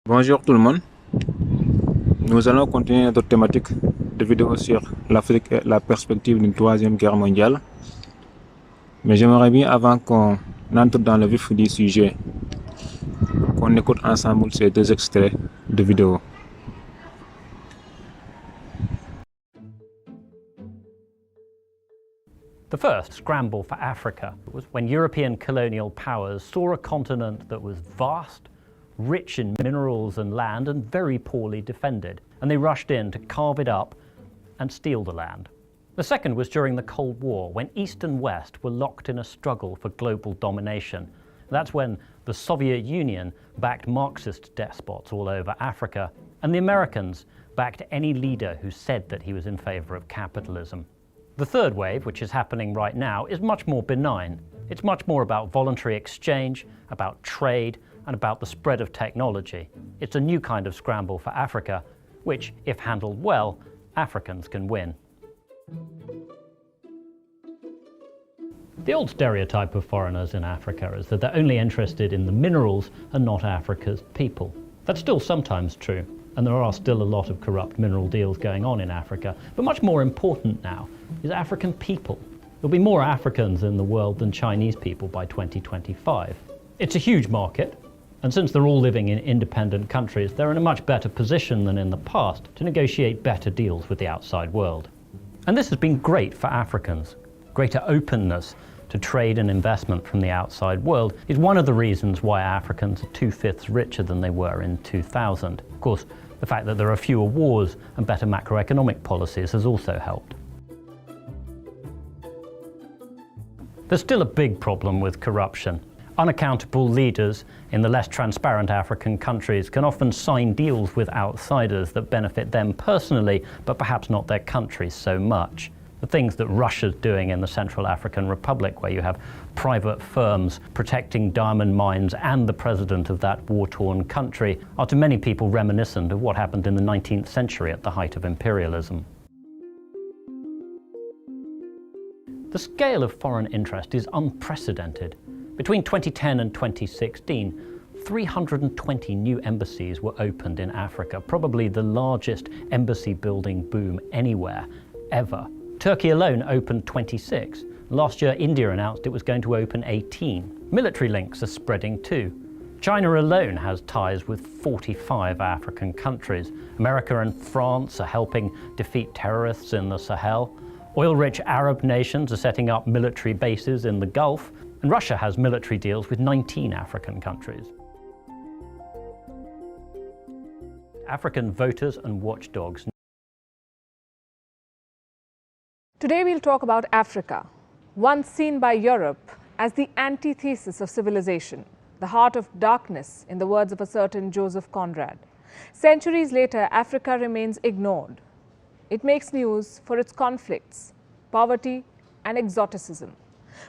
Bonjour tout le monde. Nous allons continuer notre thématique de vidéo sur l'Afrique et la perspective d'une troisième guerre mondiale. Mais j'aimerais bien, avant qu'on entre dans le vif du sujet, qu'on écoute ensemble ces deux extraits de vidéo. The first scramble for Africa was when European colonial powers saw a continent that was vast, rich in minerals and land, and very poorly defended, and they rushed in to carve it up and steal the land. The second was during the Cold War, when East and West were locked in a struggle for global domination. That's when the Soviet Union backed Marxist despots all over Africa, and the Americans backed any leader who said that he was in favor of capitalism. The third wave, which is happening right now, is much more benign. It's much more about voluntary exchange, about trade, and about the spread of technology. It's a new kind of scramble for Africa, which, if handled well, Africans can win. The old stereotype of foreigners in Africa is that they're only interested in the minerals and not Africa's people. That's still sometimes true, and there are still a lot of corrupt mineral deals going on in Africa. But much more important now is African people. There'll be more Africans in the world than Chinese people by 2025. It's a huge market, and since they're all living in independent countries, they're in a much better position than in the past to negotiate better deals with the outside world. And this has been great for Africans. Greater openness to trade and investment from the outside world is one of the reasons why Africans are 2/5 richer than they were in 2000. Of course, the fact that there are fewer wars and better macroeconomic policies has also helped. There's still a big problem with corruption. Unaccountable leaders in the less transparent African countries can often sign deals with outsiders that benefit them personally, but perhaps not their countries so much. The things that Russia's doing in the Central African Republic, where you have private firms protecting diamond mines and the president of that war-torn country, are to many people reminiscent of what happened in the 19th century at the height of imperialism. The scale of foreign interest is unprecedented. Between 2010 and 2016, 320 new embassies were opened in Africa, probably the largest embassy building boom anywhere, ever. Turkey alone opened 26. Last year, India announced it was going to open 18. Military links are spreading too. China alone has ties with 45 African countries. America and France are helping defeat terrorists in the Sahel. Oil-rich Arab nations are setting up military bases in the Gulf, and Russia has military deals with 19 African countries. African voters and watchdogs. Today we'll talk about Africa, once seen by Europe as the antithesis of civilization, the heart of darkness, in the words of a certain Joseph Conrad. Centuries later, Africa remains ignored. It makes news for its conflicts, poverty, and exoticism.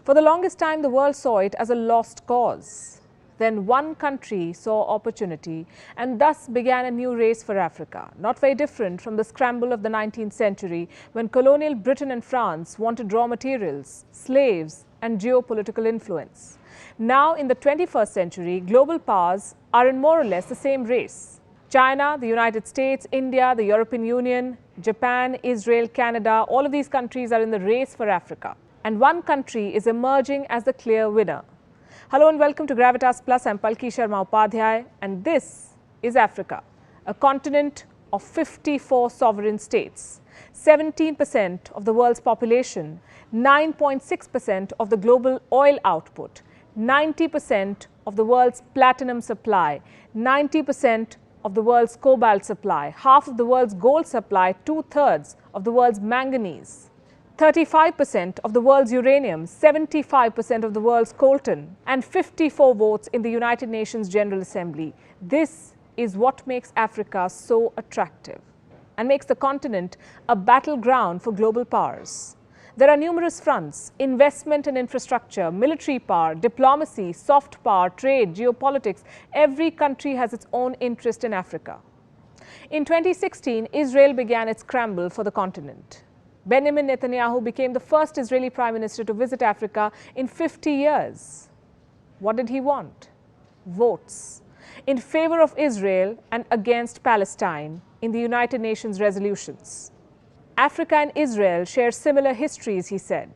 For the longest time, the world saw it as a lost cause. Then one country saw opportunity, and thus began a new race for Africa, not very different from the scramble of the 19th century when colonial Britain and France wanted raw materials, slaves, and geopolitical influence. Now, in the 21st century, global powers are in more or less the same race. China, the United States, India, the European Union, Japan, Israel, Canada, all of these countries are in the race for Africa. And one country is emerging as the clear winner. Hello and welcome to Gravitas Plus. I'm Palki Sharma Upadhyay, and this is Africa, a continent of 54 sovereign states, 17% of the world's population, 9.6% of the global oil output, 90% of the world's platinum supply, 90% of the world's cobalt supply, half of the world's gold supply, 2/3 of the world's manganese, 35% of the world's uranium, 75% of the world's coltan, and 54 votes in the United Nations General Assembly. This is what makes Africa so attractive and makes the continent a battleground for global powers. There are numerous fronts: investment and infrastructure, military power, diplomacy, soft power, trade, geopolitics. Every country has its own interest in Africa. In 2016, Israel began its scramble for the continent. Benjamin Netanyahu became the first Israeli Prime Minister to visit Africa in 50 years. What did he want? Votes. in favor of Israel and against Palestine in the United Nations resolutions. Africa and Israel share similar histories, he said.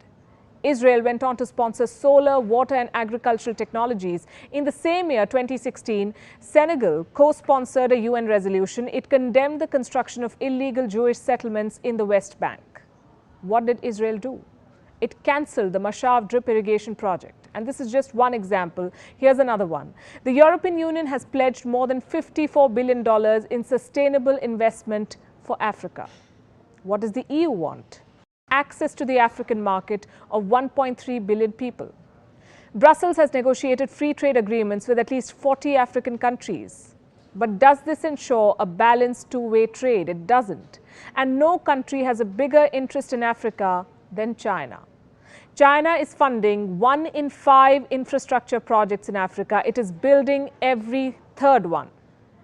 Israel went on to sponsor solar, water and agricultural technologies. In the same year, 2016, Senegal co-sponsored a UN resolution. It condemned the construction of illegal Jewish settlements in the West Bank. What did Israel do? It cancelled the Mashav drip irrigation project. And this is just one example. Here's another one. The European Union has pledged more than $54 billion in sustainable investment for Africa. What does the EU want? Access to the African market of 1.3 billion people. Brussels has negotiated free trade agreements with at least 40 African countries. But does this ensure a balanced two-way trade? It doesn't. And no country has a bigger interest in Africa than China. China is funding 1 in 5 infrastructure projects in Africa. It is building every third one.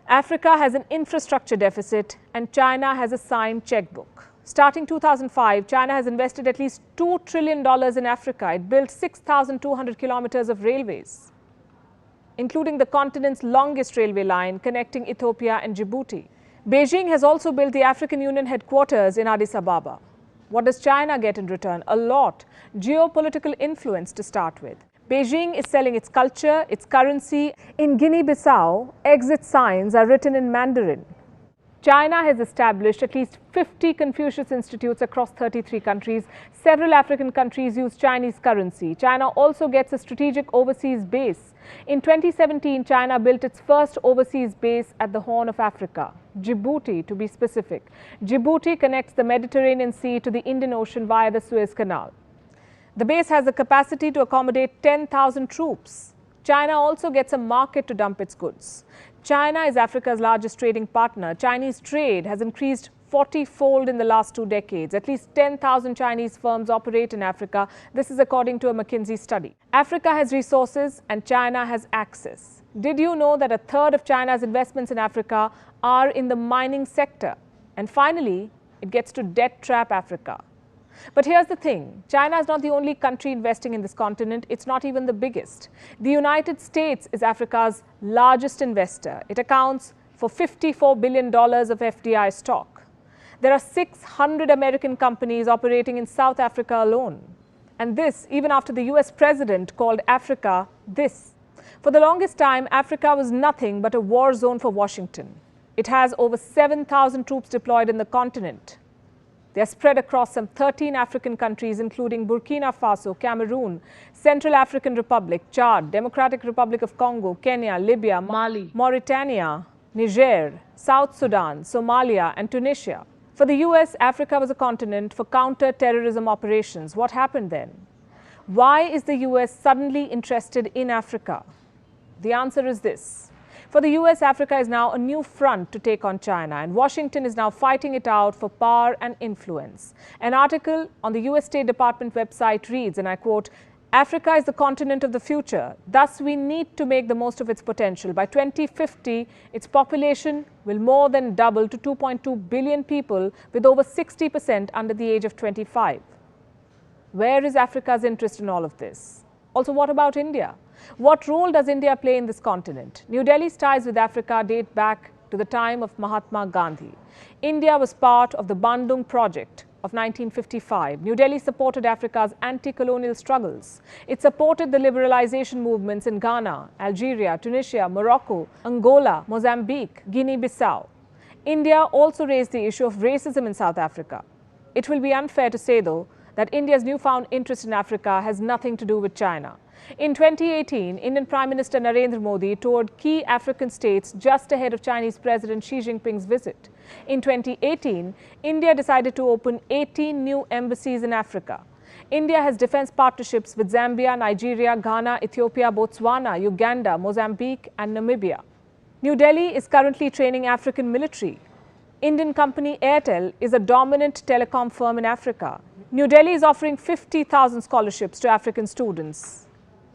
Africa has an infrastructure deficit and China has a signed checkbook. Starting 2005, China has invested at least $2 trillion in Africa. It built 6,200 kilometers of railways, including the continent's longest railway line connecting Ethiopia and Djibouti. Beijing has also built the African Union headquarters in Addis Ababa. What does China get in return? A lot. Geopolitical influence to start with. Beijing is selling its culture, its currency. In Guinea-Bissau, exit signs are written in Mandarin. China has established at least 50 Confucius Institutes across 33 countries. Several African countries use Chinese currency. China also gets a strategic overseas base. In 2017, China built its first overseas base at the Horn of Africa, Djibouti to be specific. Djibouti connects the Mediterranean Sea to the Indian Ocean via the Suez Canal. The base has the capacity to accommodate 10,000 troops. China also gets a market to dump its goods. China is Africa's largest trading partner. Chinese trade has increased 40-fold in the last 2 decades. At least 10,000 Chinese firms operate in Africa. This is according to a McKinsey study. Africa has resources and China has access. Did you know that a third of China's investments in Africa are in the mining sector? And finally, it gets to debt trap Africa. But here's the thing, China is not the only country investing in this continent. It's not even the biggest. The United States is Africa's largest investor. It accounts for $54 billion of FDI stock. There are 600 American companies operating in South Africa alone. And this, even after the US president called Africa this. For the longest time, Africa was nothing but a war zone for Washington. It has over 7,000 troops deployed in the continent. They are spread across some 13 African countries, including Burkina Faso, Cameroon, Central African Republic, Chad, Democratic Republic of Congo, Kenya, Libya, Mali, Mauritania, Niger, South Sudan, Somalia, and Tunisia. For the US, Africa was a continent for counter-terrorism operations. What happened then? Why is the US suddenly interested in Africa? The answer is this. For the US, Africa is now a new front to take on China, and Washington is now fighting it out for power and influence. An article on the US State Department website reads, and I quote, "Africa is the continent of the future. Thus, we need to make the most of its potential. By 2050, its population will more than double to 2.2 billion people, with over 60% under the age of 25. Where is Africa's interest in all of this? Also, what about India? What role does India play in this continent? New Delhi's ties with Africa date back to the time of Mahatma Gandhi. India was part of the Bandung Project of 1955. New Delhi supported Africa's anti-colonial struggles. It supported the liberalization movements in Ghana, Algeria, Tunisia, Morocco, Angola, Mozambique, Guinea-Bissau. India also raised the issue of racism in South Africa. It will be unfair to say, though, that India's newfound interest in Africa has nothing to do with China. In 2018, Indian Prime Minister Narendra Modi toured key African states just ahead of Chinese President Xi Jinping's visit. In 2018, India decided to open 18 new embassies in Africa. India has defense partnerships with Zambia, Nigeria, Ghana, Ethiopia, Botswana, Uganda, Mozambique, and Namibia. New Delhi is currently training African military. Indian company Airtel is a dominant telecom firm in Africa. New Delhi is offering 50,000 scholarships to African students.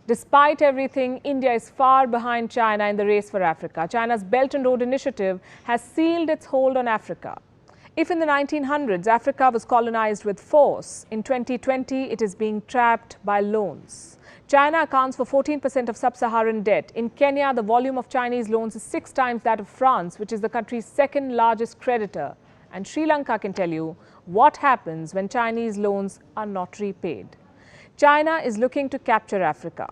Despite everything, India is far behind China in the race for Africa. China's Belt and Road Initiative has sealed its hold on Africa. If in the 1900s Africa was colonized with force, in 2020 it is being trapped by loans. China accounts for 14% of sub-Saharan debt. In Kenya, the volume of Chinese loans is 6 times that of France, which is the country's second largest creditor. And Sri Lanka can tell you what happens when Chinese loans are not repaid. China is looking to capture Africa.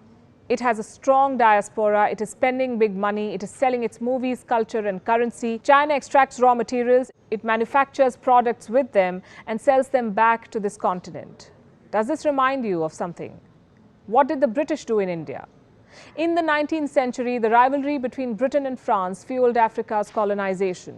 It has a strong diaspora, it is spending big money, it is selling its movies, culture and currency. China extracts raw materials, it manufactures products with them and sells them back to this continent. Does this remind you of something? What did the British do in India? In the 19th century, the rivalry between Britain and France fueled Africa's colonization.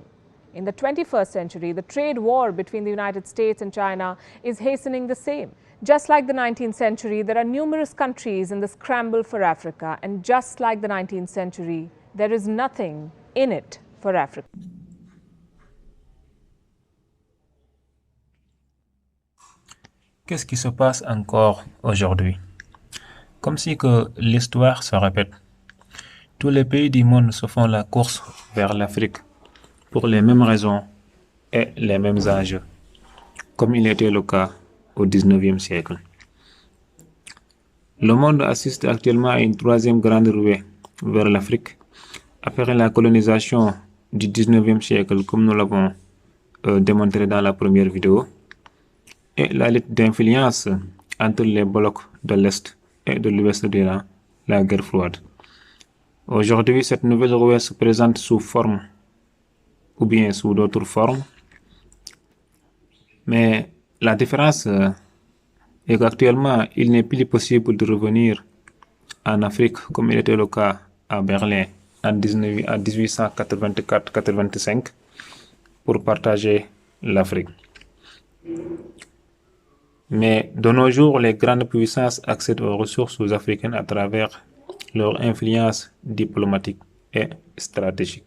In the 21st century, the trade war between the United States and China is hastening the same. Just like the 19th century, there are numerous countries in the scramble for Africa. And just like the 19th century, there is nothing in it for Africa. Qu'est-ce qui se passe encore aujourd'hui? Comme si que l'histoire se répète. Tous les pays du monde se font la course vers l'Afrique pour les mêmes raisons et les mêmes enjeux, comme il était le cas au XIXe siècle. Le monde assiste actuellement à une troisième grande ruée vers l'Afrique après la colonisation du XIXe siècle, comme nous l'avons démontré dans la première vidéo, et la lutte d'influence entre les blocs de l'Est et de l'Ouest durant la guerre froide. Aujourd'hui, cette nouvelle ruée se présente sous forme ou bien sous d'autres formes, mais la différence est qu'actuellement, il n'est plus possible de revenir en Afrique comme il était le cas à Berlin en 1884-85 pour partager l'Afrique. Mais de nos jours, les grandes puissances accèdent aux ressources africaines à travers leur influence diplomatique et stratégique.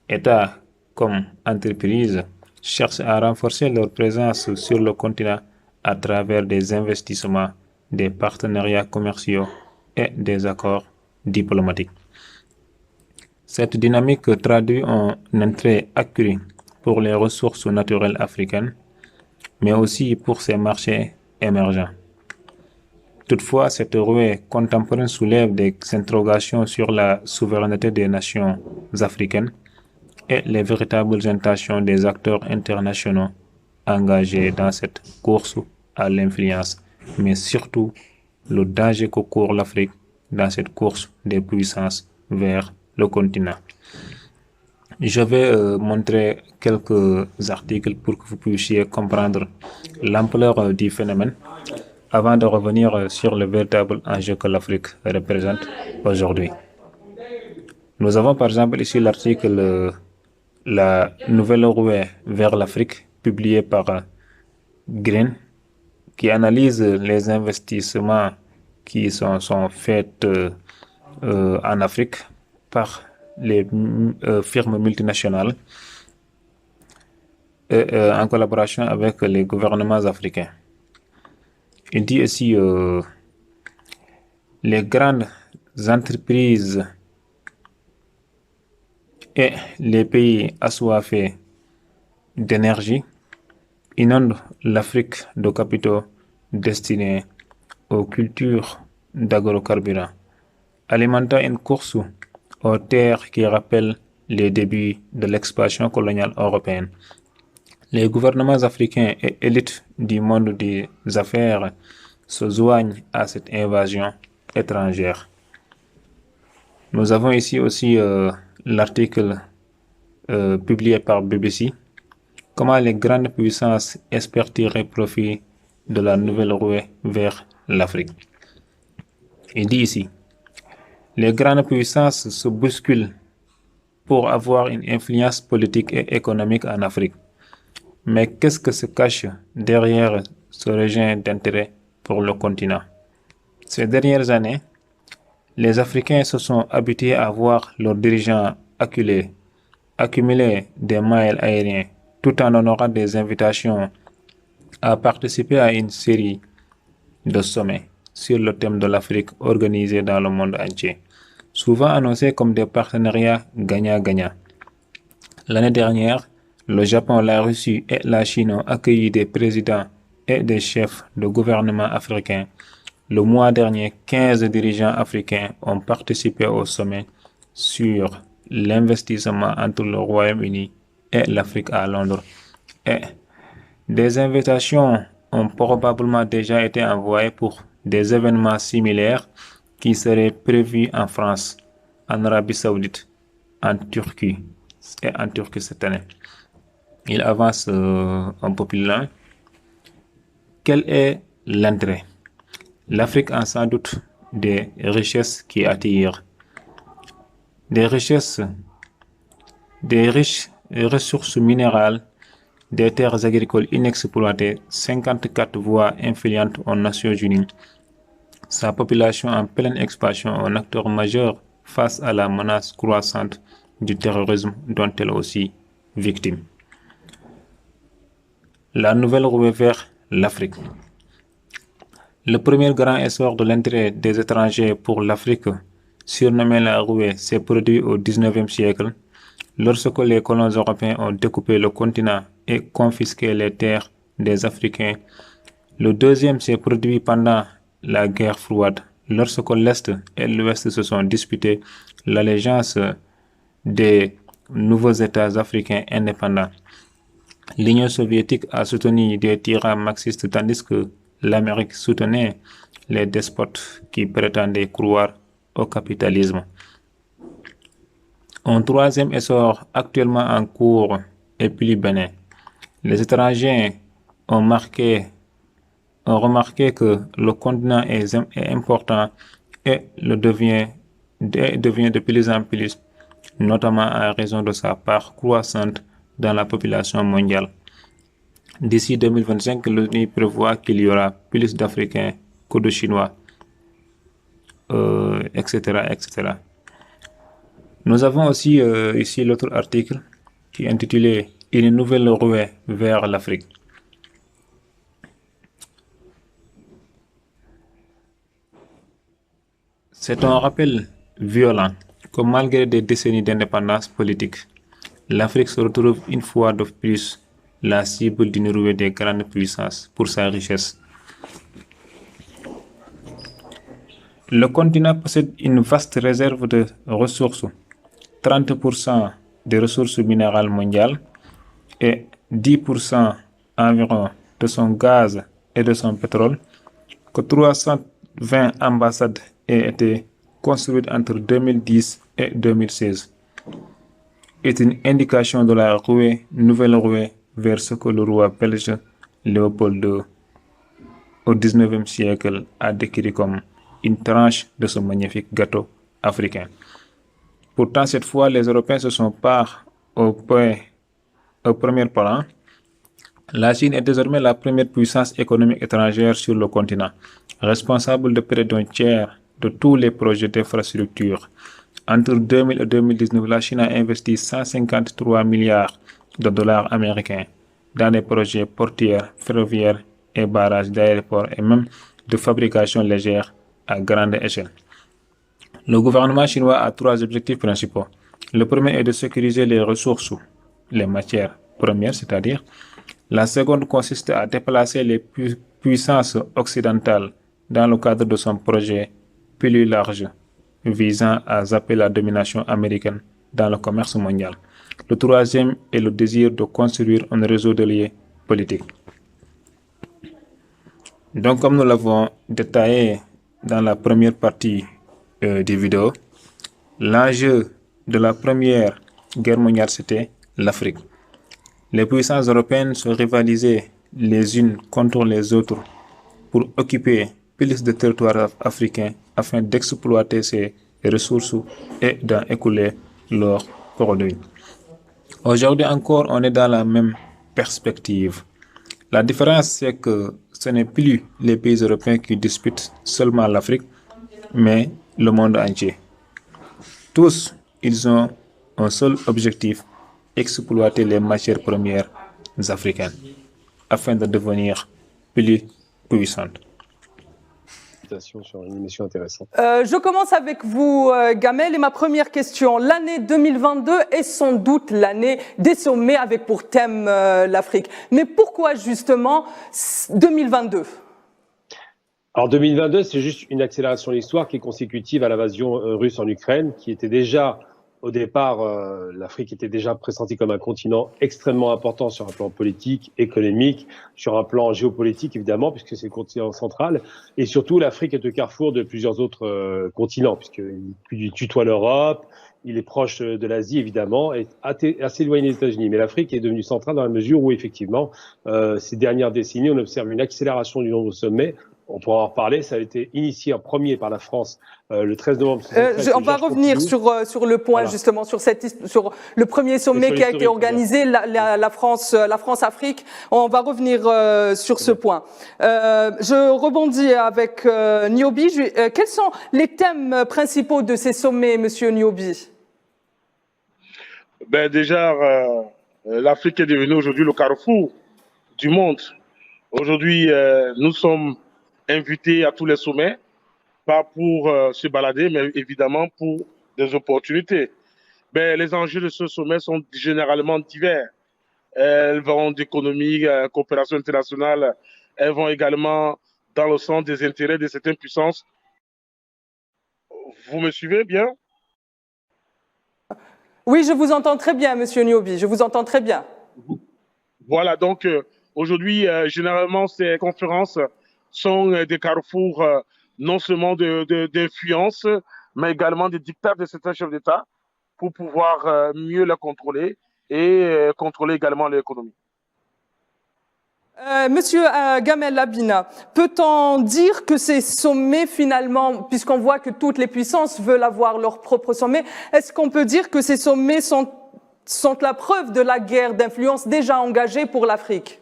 États comme entreprises cherchent à renforcer leur présence sur le continent à travers des investissements, des partenariats commerciaux et des accords diplomatiques. Cette dynamique traduit un intérêt accru pour les ressources naturelles africaines, mais aussi pour ces marchés émergents. Toutefois, cette ruée contemporaine soulève des interrogations sur la souveraineté des nations africaines et les véritables intentions des acteurs internationaux engagés dans cette course à l'influence, mais surtout le danger que court l'Afrique dans cette course des puissances vers le continent. Je vais montrer quelques articles pour que vous puissiez comprendre l'ampleur du phénomène avant de revenir sur le véritable enjeu que l'Afrique représente aujourd'hui. Nous avons par exemple ici l'article La nouvelle ruée vers l'Afrique, publié par Green, qui analyse les investissements qui sont faits en Afrique par les firmes multinationales en collaboration avec les gouvernements africains. Il dit aussi les grandes entreprises et les pays assoiffés d'énergie inondent l'Afrique de capitaux destinés aux cultures d'agrocarburants, alimentant une course aux terres qui rappelle les débuts de l'expansion coloniale européenne. Les gouvernements africains et élites du monde des affaires se joignent à cette invasion étrangère. Nous avons ici aussi l'article publié par BBC, comment les grandes puissances espèrent tirer profit de la nouvelle ruée vers l'Afrique. Il dit ici, les grandes puissances se bousculent pour avoir une influence politique et économique en Afrique. Mais qu'est-ce que se cache derrière ce regain d'intérêt pour le continent? Ces dernières années, les Africains se sont habitués à voir leurs dirigeants accumuler des miles aériens tout en honorant des invitations à participer à une série de sommets sur le thème de l'Afrique organisés dans le monde entier, souvent annoncés comme des partenariats gagnant-gagnant. L'année dernière, le Japon, la Russie et la Chine ont accueilli des présidents et des chefs de gouvernement africains le mois dernier, 15 dirigeants africains ont participé au sommet sur l'investissement entre le Royaume-Uni et l'Afrique à Londres. Et des invitations ont probablement déjà été envoyées pour des événements similaires qui seraient prévus en France, en Arabie Saoudite, en Turquie et en Turquie cette année. Il avance un peu plus loin. Quel est l'intérêt? L'Afrique a sans doute des richesses qui attirent. Des riches ressources minérales, des terres agricoles inexploitées, 54 voies influentes aux Nations Unies. Sa population en pleine expansion, un acteur majeur face à la menace croissante du terrorisme dont elle est aussi victime. La nouvelle ruée vers l'Afrique. Le premier grand essor de l'intérêt des étrangers pour l'Afrique, surnommé la ruée, s'est produit au XIXe siècle, lorsque les colons européens ont découpé le continent et confisqué les terres des Africains. Le deuxième s'est produit pendant la guerre froide, lorsque l'Est et l'Ouest se sont disputés l'allégeance des nouveaux États africains indépendants. L'Union soviétique a soutenu des tyrans marxistes tandis que l'Amérique soutenait les despotes qui prétendaient croire au capitalisme. Un troisième essor actuellement en cours est plus bénin. Les étrangers ont remarqué que le continent est important et devient de plus en plus, notamment à raison de sa part croissante dans la population mondiale. D'ici 2025, l'ONU prévoit qu'il y aura plus d'Africains que de Chinois, etc., etc. Nous avons aussi ici l'autre article qui est intitulé « Une nouvelle ruée vers l'Afrique ». C'est un rappel violent que malgré des décennies d'indépendance politique, l'Afrique se retrouve une fois de plus la cible d'une ruée des grandes puissances pour sa richesse. Le continent possède une vaste réserve de ressources, 30% des ressources minérales mondiales et 10% environ de son gaz et de son pétrole, que 320 ambassades aient été construites entre 2010 et 2016. Est une indication de la nouvelle ruée vers ce que le roi belge Léopold II au XIXe siècle a décrit comme une tranche de ce magnifique gâteau africain. Pourtant, cette fois, les Européens se sont pas au premier plan. La Chine est désormais la première puissance économique étrangère sur le continent, responsable de près d'un tiers de tous les projets d'infrastructure. Entre 2000 et 2019, la Chine a investi 153 milliards de dollars américains dans des projets portuaires, ferroviaires et barrages d'aéroports et même de fabrication légère à grande échelle. Le gouvernement chinois a 3 objectifs principaux. Le premier est de sécuriser les ressources, les matières premières, c'est-à-dire. La seconde consiste à déplacer les puissances occidentales dans le cadre de son projet plus large visant à zapper la domination américaine dans le commerce mondial. Le troisième est le désir de construire un réseau de liens politiques. Donc, comme nous l'avons détaillé dans la première partie des vidéos, l'enjeu de la Première Guerre mondiale, c'était l'Afrique. Les puissances européennes se rivalisaient les unes contre les autres pour occuper plus de territoires africains afin d'exploiter ces ressources et d'en écouler leurs produits. Aujourd'hui encore, on est dans la même perspective. La différence, c'est que ce n'est plus les pays européens qui disputent seulement l'Afrique, mais le monde entier. Tous, ils ont un seul objectif, exploiter les matières premières africaines afin de devenir plus puissantes. Sur une émission intéressante. Je commence avec vous, Gamel, et ma première question. L'année 2022 est sans doute l'année des sommets avec pour thème l'Afrique. Mais pourquoi justement 2022? Alors 2022, c'est juste une accélération de l'histoire qui est consécutive à l'invasion russe en Ukraine, qui était déjà, au départ, l'Afrique était déjà pressentie comme un continent extrêmement important sur un plan politique, économique, sur un plan géopolitique évidemment, puisque c'est le continent central, et surtout l'Afrique est au carrefour de plusieurs autres continents, puisqu'il tutoie l'Europe, il est proche de l'Asie évidemment, et assez éloigné des États-Unis. Mais l'Afrique est devenue centrale dans la mesure où effectivement, ces dernières décennies, on observe une accélération du nombre de sommets. On pourra en reparler, ça a été initié en premier par la France le 13 novembre 1973. On va revenir sur le point, voilà, justement, sur le premier sommet qui a été organisé, la France-Afrique. On va revenir sur ce point. Je rebondis avec Niobi. Quels sont les thèmes principaux de ces sommets, Monsieur Niobi? Déjà, l'Afrique est devenue aujourd'hui le carrefour du monde. Aujourd'hui, nous sommes invités à tous les sommets, pas pour se balader, mais évidemment pour des opportunités. Les enjeux de ce sommet sont généralement divers. Elles vont d'économie, coopération internationale, elles vont également dans le sens des intérêts de certaines puissances. Vous me suivez bien? Oui, je vous entends très bien, Monsieur Niobi, je vous entends très bien. Voilà, donc aujourd'hui, généralement, ces conférences sont des carrefours non seulement d'influence, mais également des dictats de certains chefs d'État pour pouvoir mieux la contrôler et contrôler également l'économie. Monsieur Gamel Labina, peut-on dire que ces sommets finalement, puisqu'on voit que toutes les puissances veulent avoir leur propre sommet, est-ce qu'on peut dire que ces sommets sont la preuve de la guerre d'influence déjà engagée pour l'Afrique?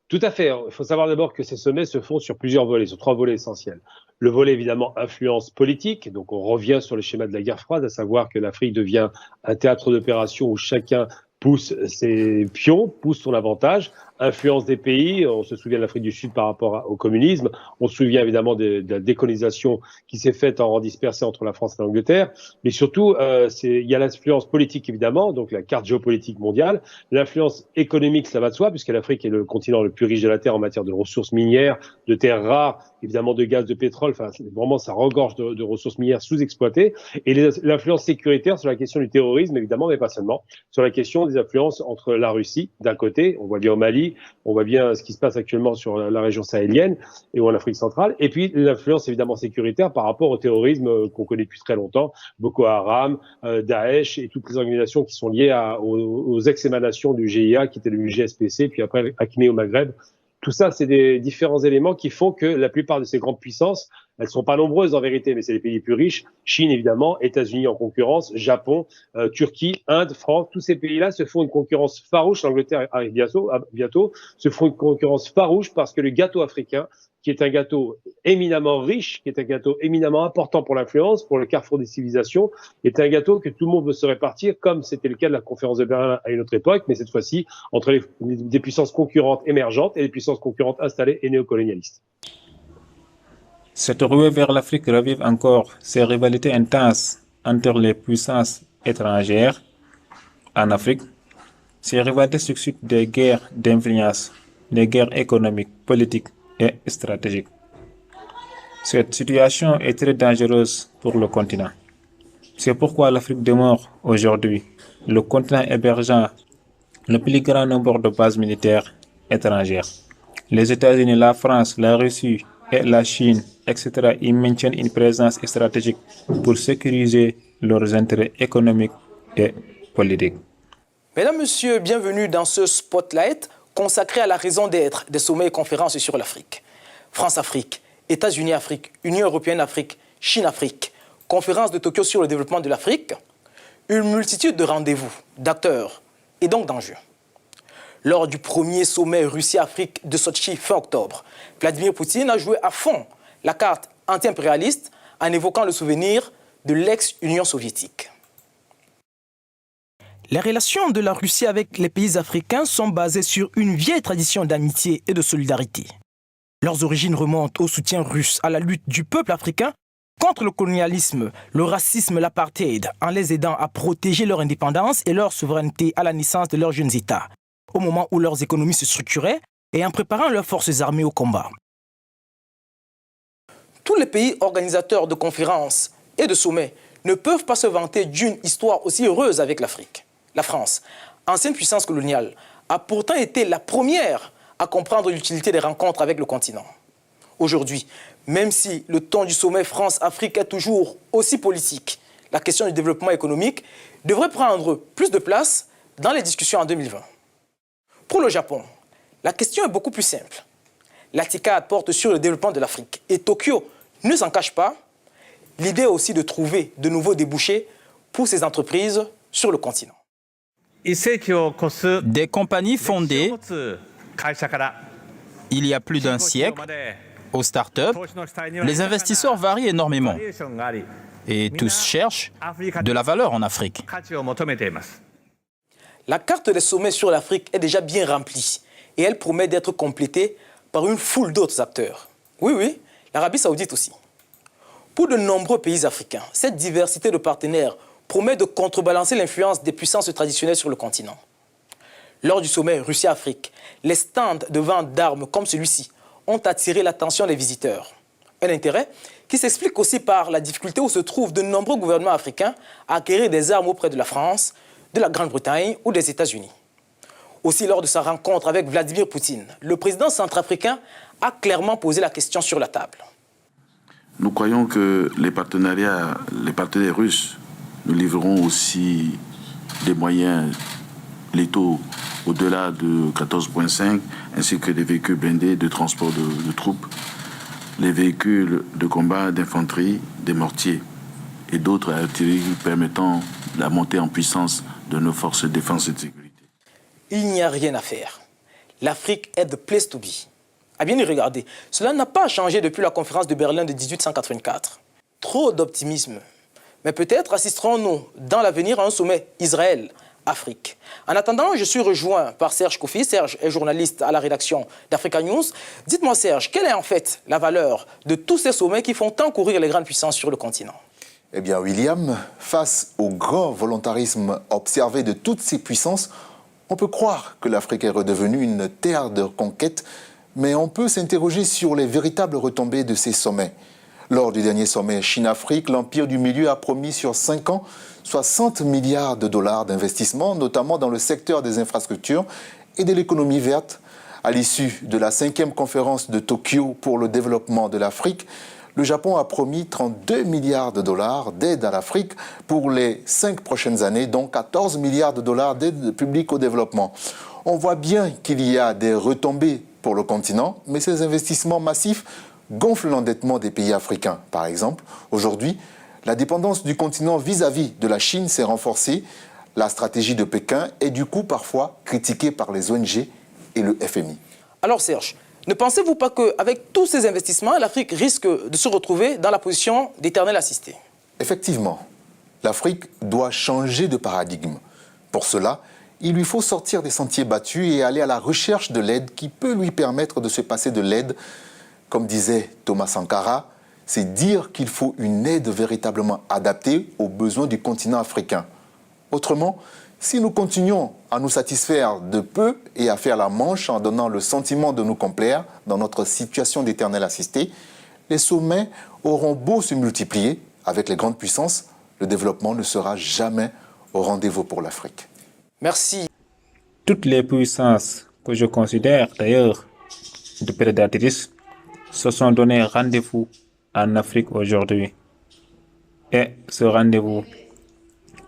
Tout à fait. Il faut savoir d'abord que ces sommets se font sur plusieurs volets, sur 3 volets essentiels. Le volet évidemment influence politique, donc on revient sur le schéma de la guerre froide, à savoir que l'Afrique devient un théâtre d'opération où chacun pousse ses pions, pousse son avantage, influence des pays. On se souvient de l'Afrique du Sud par rapport au communisme. On se souvient évidemment de la décolonisation qui s'est faite en rang dispersé entre la France et l'Angleterre. Mais surtout, il y a l'influence politique évidemment, donc la carte géopolitique mondiale. L'influence économique, ça va de soi, puisque l'Afrique est le continent le plus riche de la Terre en matière de ressources minières, de terres rares, évidemment de gaz, de pétrole. Enfin, vraiment, ça regorge de ressources minières sous-exploitées. Et l'influence sécuritaire sur la question du terrorisme, évidemment, mais pas seulement, sur la question des influences entre la Russie, d'un côté, on voit bien au Mali, on voit bien ce qui se passe actuellement sur la région sahélienne et en Afrique centrale, et puis l'influence évidemment sécuritaire par rapport au terrorisme qu'on connaît depuis très longtemps, Boko Haram, Daesh et toutes les organisations qui sont liées aux ex-émanations du GIA, qui était le GSPC, puis après Acmé au Maghreb. Tout ça, c'est des différents éléments qui font que la plupart de ces grandes puissances, elles sont pas nombreuses en vérité, mais c'est les pays les plus riches, Chine évidemment, États-Unis en concurrence, Japon, Turquie, Inde, France, tous ces pays-là se font une concurrence farouche, l'Angleterre arrive bientôt, se font une concurrence farouche parce que le gâteau africain, qui est un gâteau éminemment riche, qui est un gâteau éminemment important pour l'influence, pour le carrefour des civilisations, est un gâteau que tout le monde veut se répartir, comme c'était le cas de la conférence de Berlin à une autre époque, mais cette fois-ci entre des puissances concurrentes émergentes et des puissances concurrentes installées et néocolonialistes. Cette ruée vers l'Afrique ravive encore ces rivalités intenses entre les puissances étrangères en Afrique. Ces rivalités suscitent des guerres d'influence, des guerres économiques, politiques et stratégiques. Cette situation est très dangereuse pour le continent. C'est pourquoi l'Afrique demeure aujourd'hui le continent hébergeant le plus grand nombre de bases militaires étrangères. Les États-Unis, la France, la Russie et la Chine, etc., y maintiennent une présence stratégique pour sécuriser leurs intérêts économiques et politiques. Mesdames, Messieurs, bienvenue dans ce Spotlight consacré à la raison d'être des sommets et conférences sur l'Afrique. France-Afrique, États-Unis-Afrique, Union européenne-Afrique, Chine-Afrique, conférence de Tokyo sur le développement de l'Afrique, une multitude de rendez-vous, d'acteurs et donc d'enjeux. Lors du premier sommet Russie-Afrique de Sotchi fin octobre, Vladimir Poutine a joué à fond la carte anti-impérialiste en évoquant le souvenir de l'ex-Union soviétique. Les relations de la Russie avec les pays africains sont basées sur une vieille tradition d'amitié et de solidarité. Leurs origines remontent au soutien russe à la lutte du peuple africain contre le colonialisme, le racisme, l'apartheid, en les aidant à protéger leur indépendance et leur souveraineté à la naissance de leurs jeunes États, au moment où leurs économies se structuraient et en préparant leurs forces armées au combat. tous les pays organisateurs de conférences et de sommets ne peuvent pas se vanter d'une histoire aussi heureuse avec l'Afrique. La France, ancienne puissance coloniale, a pourtant été la première à comprendre l'utilité des rencontres avec le continent. Aujourd'hui, même si le ton du sommet France-Afrique est toujours aussi politique, la question du développement économique devrait prendre plus de place dans les discussions en 2020. Pour le Japon, la question est beaucoup plus simple. La TICAD porte sur le développement de l'Afrique et Tokyo ne s'en cache pas. L'idée est aussi de trouver de nouveaux débouchés pour ces entreprises sur le continent. Des compagnies fondées il y a plus d'un siècle aux startups, les investisseurs varient énormément et tous cherchent de la valeur en Afrique. La carte des sommets sur l'Afrique est déjà bien remplie et elle promet d'être complétée par une foule d'autres acteurs. Oui, l'Arabie Saoudite aussi. Pour de nombreux pays africains, cette diversité de partenaires promet de contrebalancer l'influence des puissances traditionnelles sur le continent. Lors du sommet Russie-Afrique, les stands de vente d'armes comme celui-ci ont attiré l'attention des visiteurs. Un intérêt qui s'explique aussi par la difficulté où se trouvent de nombreux gouvernements africains à acquérir des armes auprès de la France, de la Grande-Bretagne ou des États-Unis. Aussi, lors de sa rencontre avec Vladimir Poutine, le président centrafricain a clairement posé la question sur la table. Nous croyons que les partenaires russes nous livreront aussi des moyens létaux au-delà de 14,5, ainsi que des véhicules blindés de transport de troupes, les véhicules de combat d'infanterie, des mortiers et d'autres artilleries permettant la montée en puissance de nos forces de défense et de sécurité. Il n'y a rien à faire. L'Afrique est the place to be. À bien y regarder, cela n'a pas changé depuis la conférence de Berlin de 1884. Trop d'optimisme. Mais peut-être assisterons-nous dans l'avenir à un sommet Israël-Afrique. En attendant, je suis rejoint par Serge Koufi. Serge est journaliste à la rédaction d'Africa News. Dites-moi Serge, quelle est en fait la valeur de tous ces sommets qui font tant courir les grandes puissances sur le continent ? Eh bien William, face au grand volontarisme observé de toutes ces puissances, on peut croire que l'Afrique est redevenue une terre de conquête, mais on peut s'interroger sur les véritables retombées de ces sommets. Lors du dernier sommet Chine-Afrique, l'Empire du Milieu a promis sur 5 ans 60 milliards de dollars d'investissement, notamment dans le secteur des infrastructures et de l'économie verte. À l'issue de la 5e conférence de Tokyo pour le développement de l'Afrique, le Japon a promis 32 milliards de dollars d'aide à l'Afrique pour les 5 prochaines années, dont 14 milliards de dollars d'aide publique au développement. On voit bien qu'il y a des retombées pour le continent, mais ces investissements massifs gonflent l'endettement des pays africains. Par exemple, aujourd'hui, la dépendance du continent vis-à-vis de la Chine s'est renforcée. La stratégie de Pékin est du coup parfois critiquée par les ONG et le FMI. Alors Serge, ne pensez-vous pas qu'avec tous ces investissements, l'Afrique risque de se retrouver dans la position d'éternel assisté ? Effectivement, l'Afrique doit changer de paradigme. Pour cela, il lui faut sortir des sentiers battus et aller à la recherche de l'aide qui peut lui permettre de se passer de l'aide. Comme disait Thomas Sankara, c'est dire qu'il faut une aide véritablement adaptée aux besoins du continent africain. Autrement, si nous continuons à nous satisfaire de peu et à faire la manche en donnant le sentiment de nous complaire dans notre situation d'éternel assisté, les sommets auront beau se multiplier avec les grandes puissances, le développement ne sera jamais au rendez-vous pour l'Afrique. Merci. Toutes les puissances que je considère d'ailleurs de prédatrices se sont donné rendez-vous en Afrique aujourd'hui. Et ce rendez-vous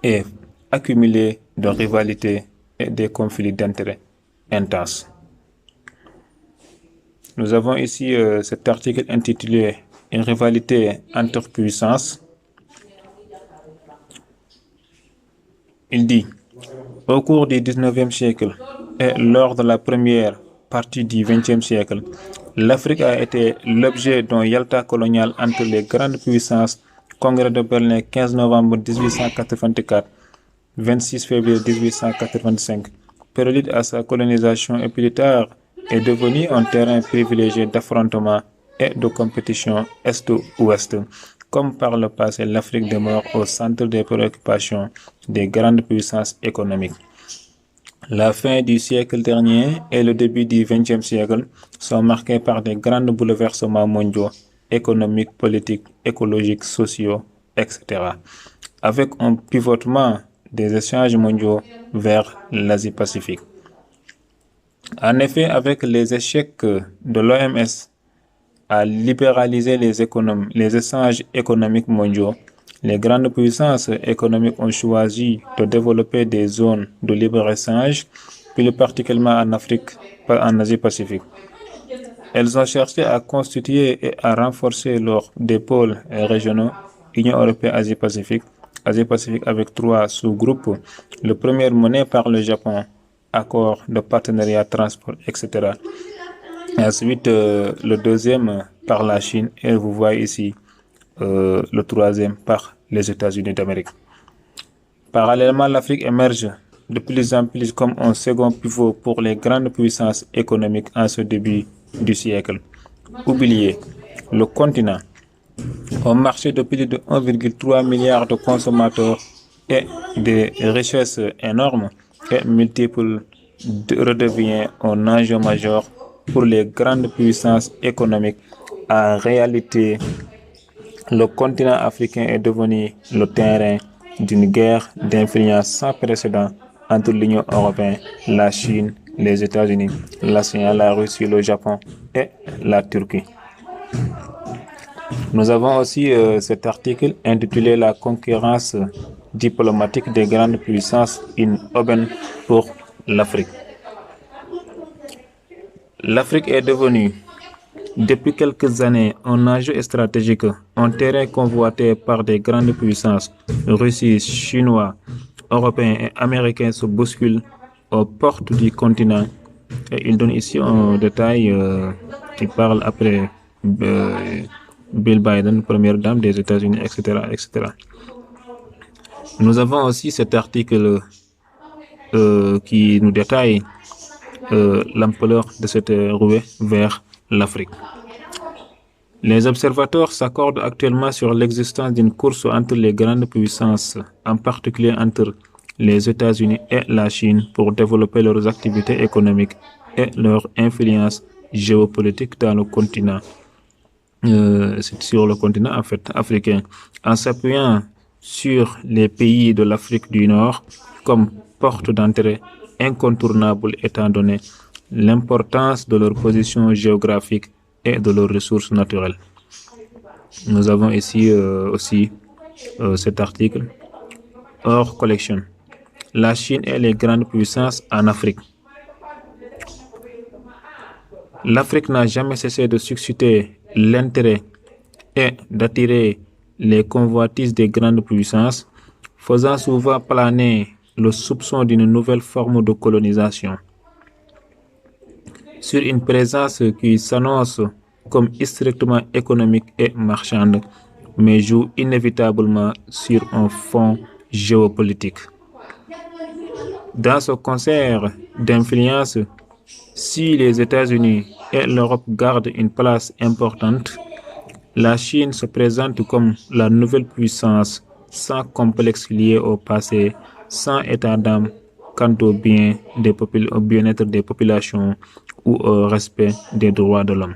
est accumulé de rivalités et de conflits d'intérêts intenses. Nous avons ici cet article intitulé « Une rivalité entre puissances ». Il dit « Au cours du 19e siècle et lors de la première partie du 20e siècle, l'Afrique a été l'objet d'un Yalta colonial entre les grandes puissances. Congrès de Berlin, 15 novembre 1884, 26 février 1885. Prélude à sa colonisation et plus tard est devenu un terrain privilégié d'affrontement et de compétition Est-Ouest. Comme par le passé, l'Afrique demeure au centre des préoccupations des grandes puissances économiques. La fin du siècle dernier et le début du XXe siècle sont marqués par des grands bouleversements mondiaux économiques, politiques, écologiques, sociaux, etc. Avec un pivotement des échanges mondiaux vers l'Asie-Pacifique. En effet, avec les échecs de l'OMS à libéraliser les échanges économiques mondiaux, les grandes puissances économiques ont choisi de développer des zones de libre-échange, plus particulièrement en Afrique, en Asie-Pacifique. Elles ont cherché à constituer et à renforcer leurs pôles régionaux, Union européenne, Asie-Pacifique avec 3 sous-groupes. Le premier mené par le Japon, accord de partenariat, transport, etc. Et ensuite, le deuxième par la Chine et vous voyez ici le troisième par les États-Unis d'Amérique. Parallèlement, l'Afrique émerge de plus en plus comme un second pivot pour les grandes puissances économiques en ce début du siècle. Oubliez, le continent, un marché de plus de 1,3 milliard de consommateurs et des richesses énormes et multiples, redevient un enjeu majeur pour les grandes puissances économiques. En réalité, le continent africain est devenu le terrain d'une guerre d'influence sans précédent entre l'Union européenne, la Chine, les États-Unis, l'ASEAN, la Russie, le Japon et la Turquie. Nous avons aussi cet article intitulé « La concurrence diplomatique des grandes puissances, une aubaine pour l'Afrique ». L'Afrique est devenue, depuis quelques années, un enjeu stratégique, un terrain convoité par des grandes puissances. Russie, Chinois, Européens et Américains se bousculent aux portes du continent. Et il donne ici un détail qui parle après Bill Biden, première dame des États-Unis, etc., etc. Nous avons aussi cet article qui nous détaille l'ampleur de cette ruée vers l'Afrique. Les observateurs s'accordent actuellement sur l'existence d'une course entre les grandes puissances, en particulier entre les États-Unis et la Chine, pour développer leurs activités économiques et leur influence géopolitique dans le continent, sur le continent en fait, africain, en s'appuyant sur les pays de l'Afrique du Nord comme porte d'entrée incontournable étant donné l'importance de leur position géographique et de leurs ressources naturelles. Nous avons ici aussi cet article hors collection. La Chine et les grandes puissances en Afrique. L'Afrique n'a jamais cessé de susciter l'intérêt et d'attirer les convoitises des grandes puissances, faisant souvent planer le soupçon d'une nouvelle forme de colonisation sur une présence qui s'annonce comme strictement économique et marchande, mais joue inévitablement sur un fond géopolitique. Dans ce concert d'influence, si les États-Unis et l'Europe gardent une place importante, la Chine se présente comme la nouvelle puissance sans complexe lié au passé, sans état d'âme quant au bien-être des populations ou au respect des droits de l'homme.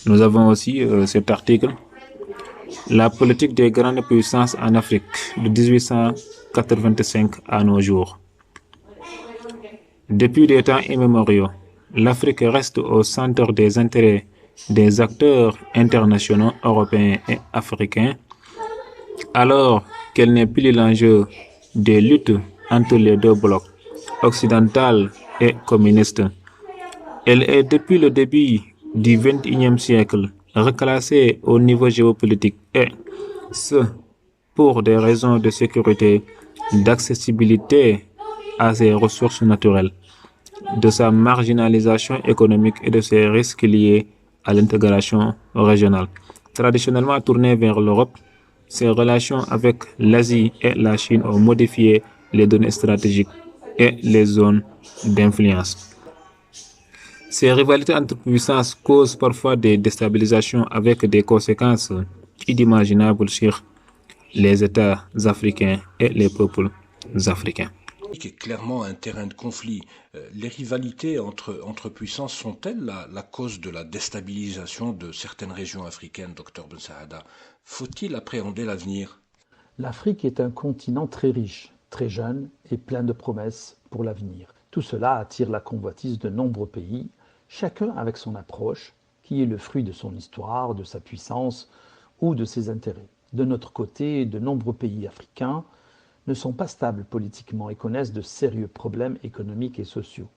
Nous avons aussi cet article, la politique des grandes puissances en Afrique de 1885 à nos jours. Depuis des temps immémoriaux, l'Afrique reste au centre des intérêts des acteurs internationaux européens et africains, alors qu'elle n'est plus l'enjeu des luttes entre les deux blocs, occidental et communiste. Elle est depuis le début du XXIe siècle reclassée au niveau géopolitique et ce, pour des raisons de sécurité, d'accessibilité à ses ressources naturelles, de sa marginalisation économique et de ses risques liés à l'intégration régionale. Traditionnellement tournée vers l'Europe, ses relations avec l'Asie et la Chine ont modifié les données stratégiques et les zones d'influence. Ces rivalités entre puissances causent parfois des déstabilisations avec des conséquences inimaginables sur les États africains et les peuples africains. est clairement un terrain de conflit. Les rivalités entre puissances sont-elles la cause de la déstabilisation de certaines régions africaines, Dr Bensaada? Faut-il appréhender l'avenir? L'Afrique est un continent très riche, très jeune et plein de promesses pour l'avenir. Tout cela attire la convoitise de nombreux pays, chacun avec son approche, qui est le fruit de son histoire, de sa puissance ou de ses intérêts. De notre côté, de nombreux pays africains ne sont pas stables politiquement et connaissent de sérieux problèmes économiques et sociaux.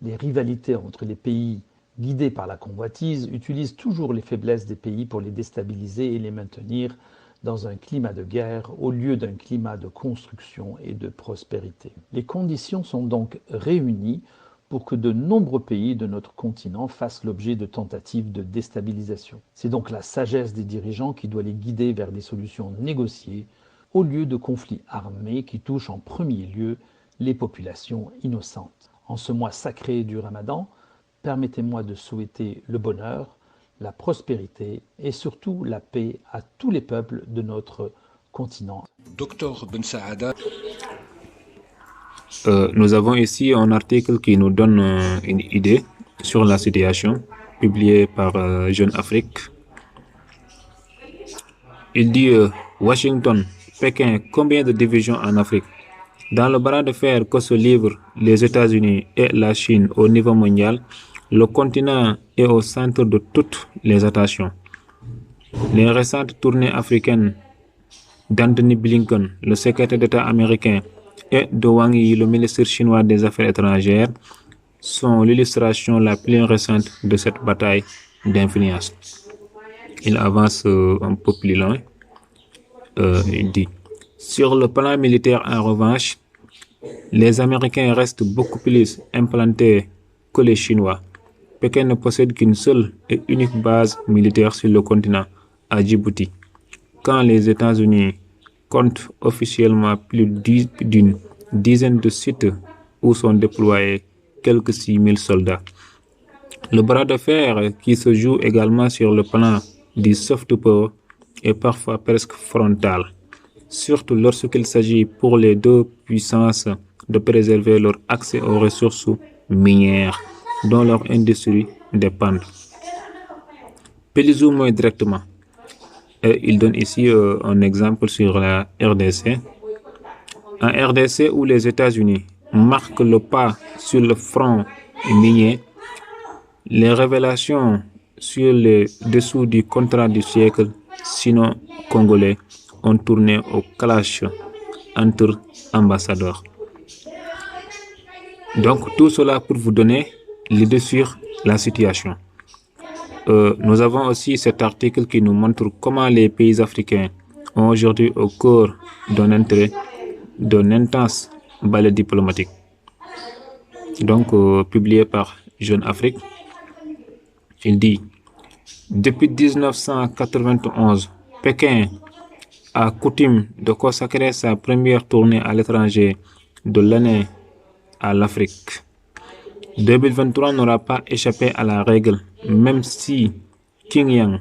Les rivalités entre les pays guidés par la convoitise utilisent toujours les faiblesses des pays pour les déstabiliser et les maintenir dans un climat de guerre au lieu d'un climat de construction et de prospérité. Les conditions sont donc réunies pour que de nombreux pays de notre continent fassent l'objet de tentatives de déstabilisation. C'est donc la sagesse des dirigeants qui doit les guider vers des solutions négociées au lieu de conflits armés qui touchent en premier lieu les populations innocentes. En ce mois sacré du Ramadan, permettez-moi de souhaiter le bonheur, la prospérité et surtout la paix à tous les peuples de notre continent. Dr Bensaada. Nous avons ici un article qui nous donne une idée sur la situation, publié par Jeune Afrique. Il dit Washington, Pékin, combien de divisions en Afrique? Dans le bras de fer que se livrent les États-Unis et la Chine au niveau mondial, le continent est au centre de toutes les attentions. Les récentes tournées africaines d'Anthony Blinken, le secrétaire d'État américain, et de Wang Yi, le ministre chinois des Affaires étrangères, sont l'illustration la plus récente de cette bataille d'influence. Il avance un peu plus loin. Il dit, sur le plan militaire, en revanche, les Américains restent beaucoup plus implantés que les Chinois. Pékin ne possède qu'une seule et unique base militaire sur le continent, à Djibouti. Quand les États-Unis comptent officiellement plus d'une dizaine de sites où sont déployés quelques 6000 soldats. Le bras de fer qui se joue également sur le plan du soft power est parfois presque frontal, surtout lorsqu'il s'agit pour les deux puissances de préserver leur accès aux ressources minières dont leur industrie dépend. Plus ou moins directement. Et il donne ici un exemple sur la RDC. En RDC, où les États-Unis marquent le pas sur le front minier, les révélations sur les dessous du contrat du siècle sino-congolais ont tourné au clash entre ambassadeurs. Donc tout cela pour vous donner l'idée sur la situation. Nous avons aussi cet article qui nous montre comment les pays africains ont aujourd'hui au cœur d'un intérêt, d'un intense balai diplomatique. Donc, publié par Jeune Afrique, il dit « Depuis 1991, Pékin a coutume de consacrer sa première tournée à l'étranger de l'année à l'Afrique. 2023 n'aura pas échappé à la règle, même si Qin Yang,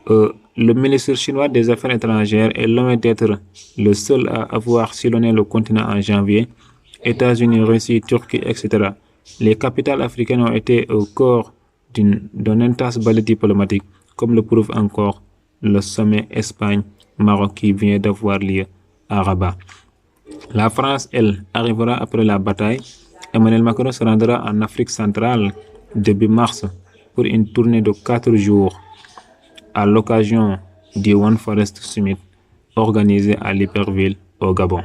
le ministre chinois des Affaires étrangères, est loin d'être le seul à avoir sillonné le continent en janvier. États-Unis, Russie, Turquie, etc. Les capitales africaines ont été au cœur d'un intense balai diplomatique, comme le prouve encore le sommet Espagne-Maroc qui vient d'avoir lieu à Rabat. La France, elle, arrivera après la bataille. Emmanuel Macron se rendra en Afrique centrale début mars pour une tournée de 4 jours à l'occasion du One Forest Summit organisé à Libreville au Gabon.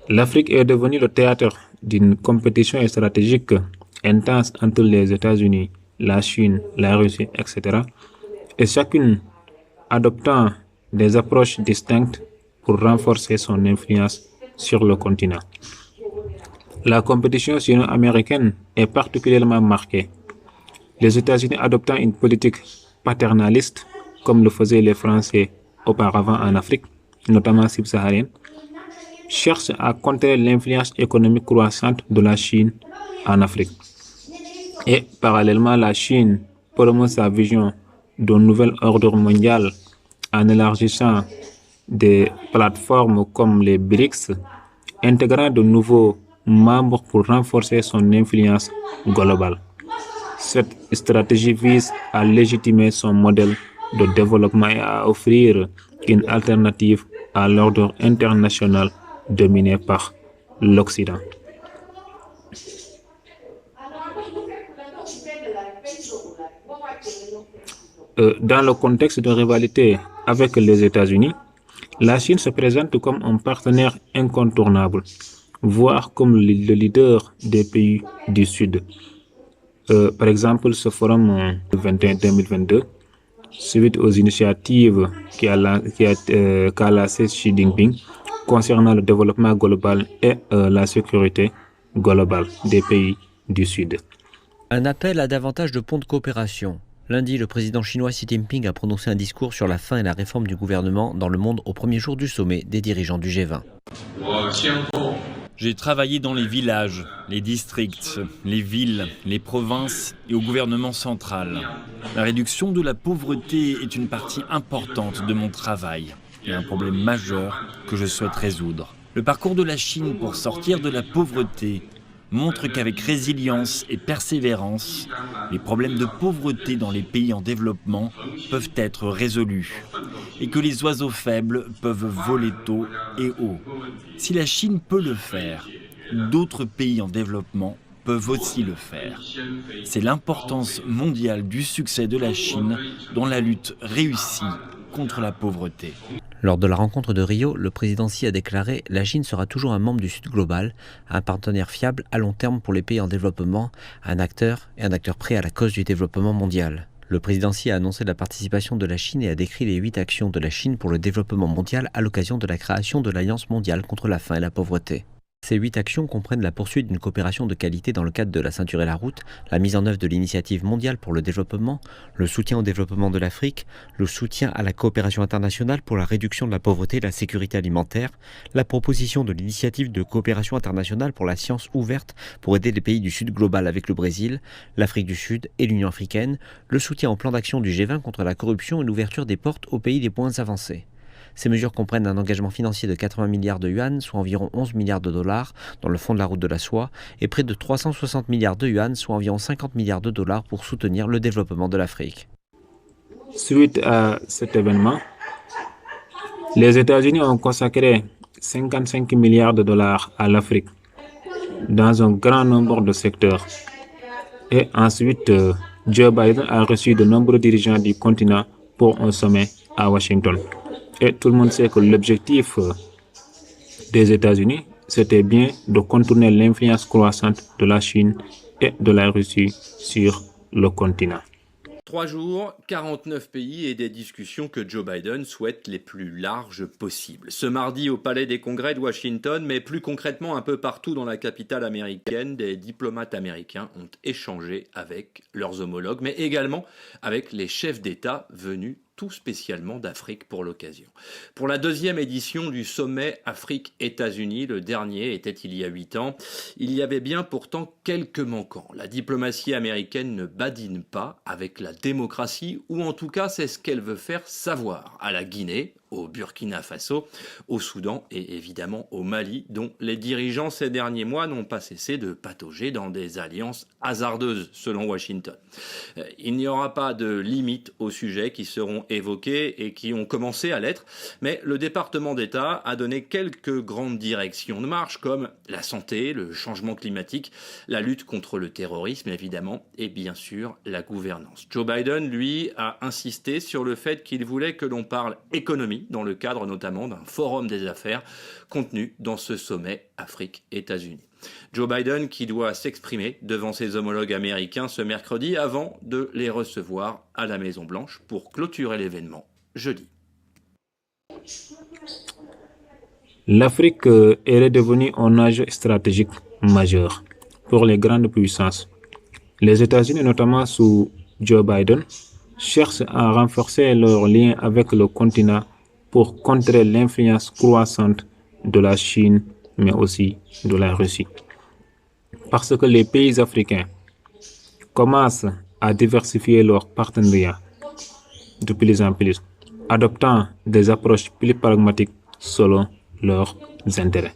L'Afrique est devenue le théâtre d'une compétition stratégique intense entre les États-Unis, la Chine, la Russie, etc. et chacune adoptant des approches distinctes pour renforcer son influence sur le continent. La compétition sino-américaine est particulièrement marquée. Les États-Unis adoptant une politique paternaliste, comme le faisaient les Français auparavant en Afrique, notamment subsaharienne, cherchent à contrer l'influence économique croissante de la Chine en Afrique. Et parallèlement, la Chine promeut sa vision d'un nouvel ordre mondial en élargissant des plateformes comme les BRICS, intégrant de nouveaux membres pour renforcer son influence globale. Cette stratégie vise à légitimer son modèle de développement et à offrir une alternative à l'ordre international dominé par l'Occident. Dans le contexte de rivalité avec les États-Unis, la Chine se présente comme un partenaire incontournable, voire comme le leader des pays du Sud. Par exemple, ce forum 2021-2022, suite aux initiatives qu'a lancé Xi Jinping concernant le développement global et la sécurité globale des pays du Sud. Un appel à davantage de ponts de coopération. Lundi, le président chinois Xi Jinping a prononcé un discours sur la fin et la réforme du gouvernement dans le monde au premier jour du sommet des dirigeants du G20. J'ai travaillé dans les villages, les districts, les villes, les provinces et au gouvernement central. La réduction de la pauvreté est une partie importante de mon travail et un problème majeur que je souhaite résoudre. Le parcours de la Chine pour sortir de la pauvreté montre qu'avec résilience et persévérance, les problèmes de pauvreté dans les pays en développement peuvent être résolus et que les oiseaux faibles peuvent voler tôt et haut. Si la Chine peut le faire, d'autres pays en développement peuvent aussi le faire. C'est l'importance mondiale du succès de la Chine dans la lutte réussie contre la pauvreté. Lors de la rencontre de Rio, le président Xi a déclaré « La Chine sera toujours un membre du Sud global, un partenaire fiable à long terme pour les pays en développement, un acteur prêt à la cause du développement mondial ». Le président Xi a annoncé la participation de la Chine et a décrit les 8 actions de la Chine pour le développement mondial à l'occasion de la création de l'Alliance mondiale contre la faim et la pauvreté. Ces 8 actions comprennent la poursuite d'une coopération de qualité dans le cadre de la ceinture et la route, la mise en œuvre de l'initiative mondiale pour le développement, le soutien au développement de l'Afrique, le soutien à la coopération internationale pour la réduction de la pauvreté et la sécurité alimentaire, la proposition de l'initiative de coopération internationale pour la science ouverte pour aider les pays du Sud global avec le Brésil, l'Afrique du Sud et l'Union africaine, le soutien au plan d'action du G20 contre la corruption et l'ouverture des portes aux pays les moins avancés. Ces mesures comprennent un engagement financier de 80 milliards de yuan, soit environ 11 milliards de dollars, dans le fonds de la route de la soie, et près de 360 milliards de yuan, soit environ 50 milliards de dollars pour soutenir le développement de l'Afrique. Suite à cet événement, les États-Unis ont consacré 55 milliards de dollars à l'Afrique, dans un grand nombre de secteurs. Et ensuite, Joe Biden a reçu de nombreux dirigeants du continent pour un sommet à Washington. Et tout le monde sait que l'objectif des États-Unis, c'était bien de contourner l'influence croissante de la Chine et de la Russie sur le continent. 3 jours, 49 pays et des discussions que Joe Biden souhaite les plus larges possibles. Ce mardi au Palais des Congrès de Washington, mais plus concrètement un peu partout dans la capitale américaine, des diplomates américains ont échangé avec leurs homologues, mais également avec les chefs d'État venus tout spécialement d'Afrique pour l'occasion. Pour la 2e édition du sommet Afrique-États-Unis, le dernier était il y a 8 ans, il y avait bien pourtant quelques manquants. La diplomatie américaine ne badine pas avec la démocratie, ou en tout cas c'est ce qu'elle veut faire savoir à la Guinée, au Burkina Faso, au Soudan et évidemment au Mali, dont les dirigeants ces derniers mois n'ont pas cessé de patauger dans des alliances hasardeuses, selon Washington. Il n'y aura pas de limite aux sujets qui seront évoqués et qui ont commencé à l'être, mais le département d'État a donné quelques grandes directions de marche, comme la santé, le changement climatique, la lutte contre le terrorisme, évidemment, et bien sûr la gouvernance. Joe Biden, lui, a insisté sur le fait qu'il voulait que l'on parle économie, dans le cadre notamment d'un forum des affaires contenu dans ce sommet Afrique-États-Unis. Joe Biden qui doit s'exprimer devant ses homologues américains ce mercredi avant de les recevoir à la Maison-Blanche pour clôturer l'événement jeudi. L'Afrique est redevenue un enjeu stratégique majeur pour les grandes puissances. Les États-Unis, notamment sous Joe Biden, cherchent à renforcer leurs liens avec le continent pour contrer l'influence croissante de la Chine, mais aussi de la Russie. Parce que les pays africains commencent à diversifier leurs partenariats de plus en plus. adoptant des approches plus pragmatiques selon leurs intérêts.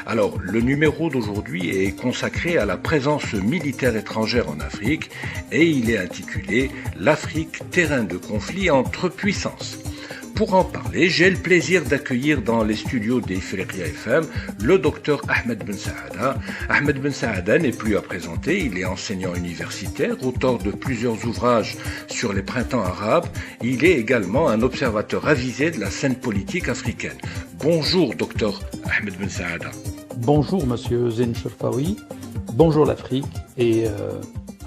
Alors, le numéro d'aujourd'hui est consacré à la présence militaire étrangère en Afrique et il est intitulé « L'Afrique, terrain de conflit entre puissances ». Pour en parler, j'ai le plaisir d'accueillir dans les studios d'Ifriqiya FM le docteur Ahmed Ben Saada. Ahmed Ben Saada n'est plus à présenter, il est enseignant universitaire, auteur de plusieurs ouvrages sur les printemps arabes. Il est également un observateur avisé de la scène politique africaine. Bonjour docteur Ahmed Ben Saada. Bonjour monsieur Zen Cherfaoui, bonjour l'Afrique et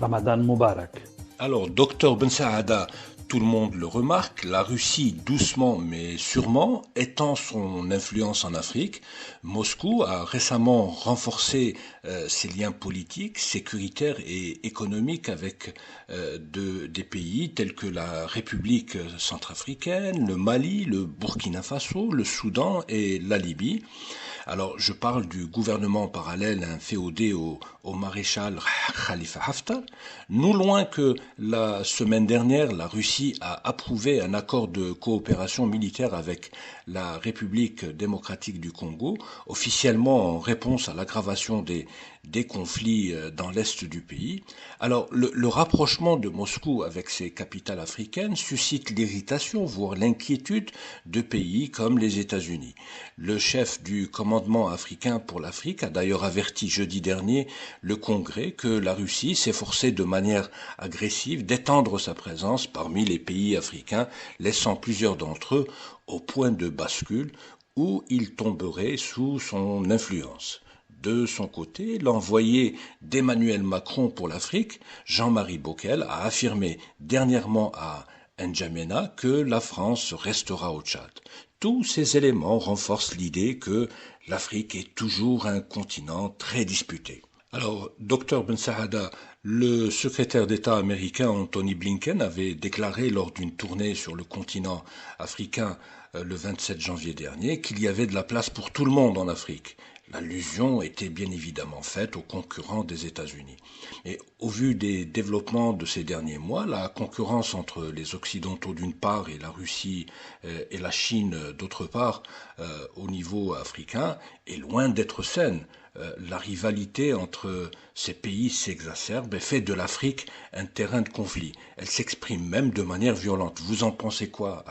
Ramadan Moubarak. Alors docteur Ben Saada, tout le monde le remarque, la Russie, doucement mais sûrement, étend son influence en Afrique. Moscou a récemment renforcé ses liens politiques, sécuritaires et économiques avec des pays tels que la République centrafricaine, le Mali, le Burkina Faso, le Soudan et la Libye. Alors, je parle du gouvernement parallèle inféodé au maréchal Khalifa Haftar. Non loin que la semaine dernière, la Russie a approuvé un accord de coopération militaire avec la République démocratique du Congo, officiellement en réponse à l'aggravation des conflits dans l'est du pays. Alors, le rapprochement de Moscou avec ses capitales africaines suscite l'irritation, voire l'inquiétude de pays comme les États-Unis. Le chef du commandement africain pour l'Afrique a d'ailleurs averti jeudi dernier le Congrès que la Russie s'efforçait de manière agressive d'étendre sa présence parmi les pays africains, laissant plusieurs d'entre eux au point de bascule où ils tomberaient sous son influence. De son côté, l'envoyé d'Emmanuel Macron pour l'Afrique, Jean-Marie Bockel, a affirmé dernièrement à N'Djamena que la France restera au Tchad. Tous ces éléments renforcent l'idée que l'Afrique est toujours un continent très disputé. Alors, docteur Ben Saada, le secrétaire d'État américain Anthony Blinken avait déclaré lors d'une tournée sur le continent africain le 27 janvier dernier qu'il y avait de la place pour tout le monde en Afrique. L'allusion était bien évidemment faite aux concurrents des États-Unis. Et au vu des développements de ces derniers mois, la concurrence entre les Occidentaux d'une part et la Russie et la Chine d'autre part au niveau africain est loin d'être saine. La rivalité entre ces pays s'exacerbe et fait de l'Afrique un terrain de conflit. Elle s'exprime même de manière violente. Vous en pensez quoi,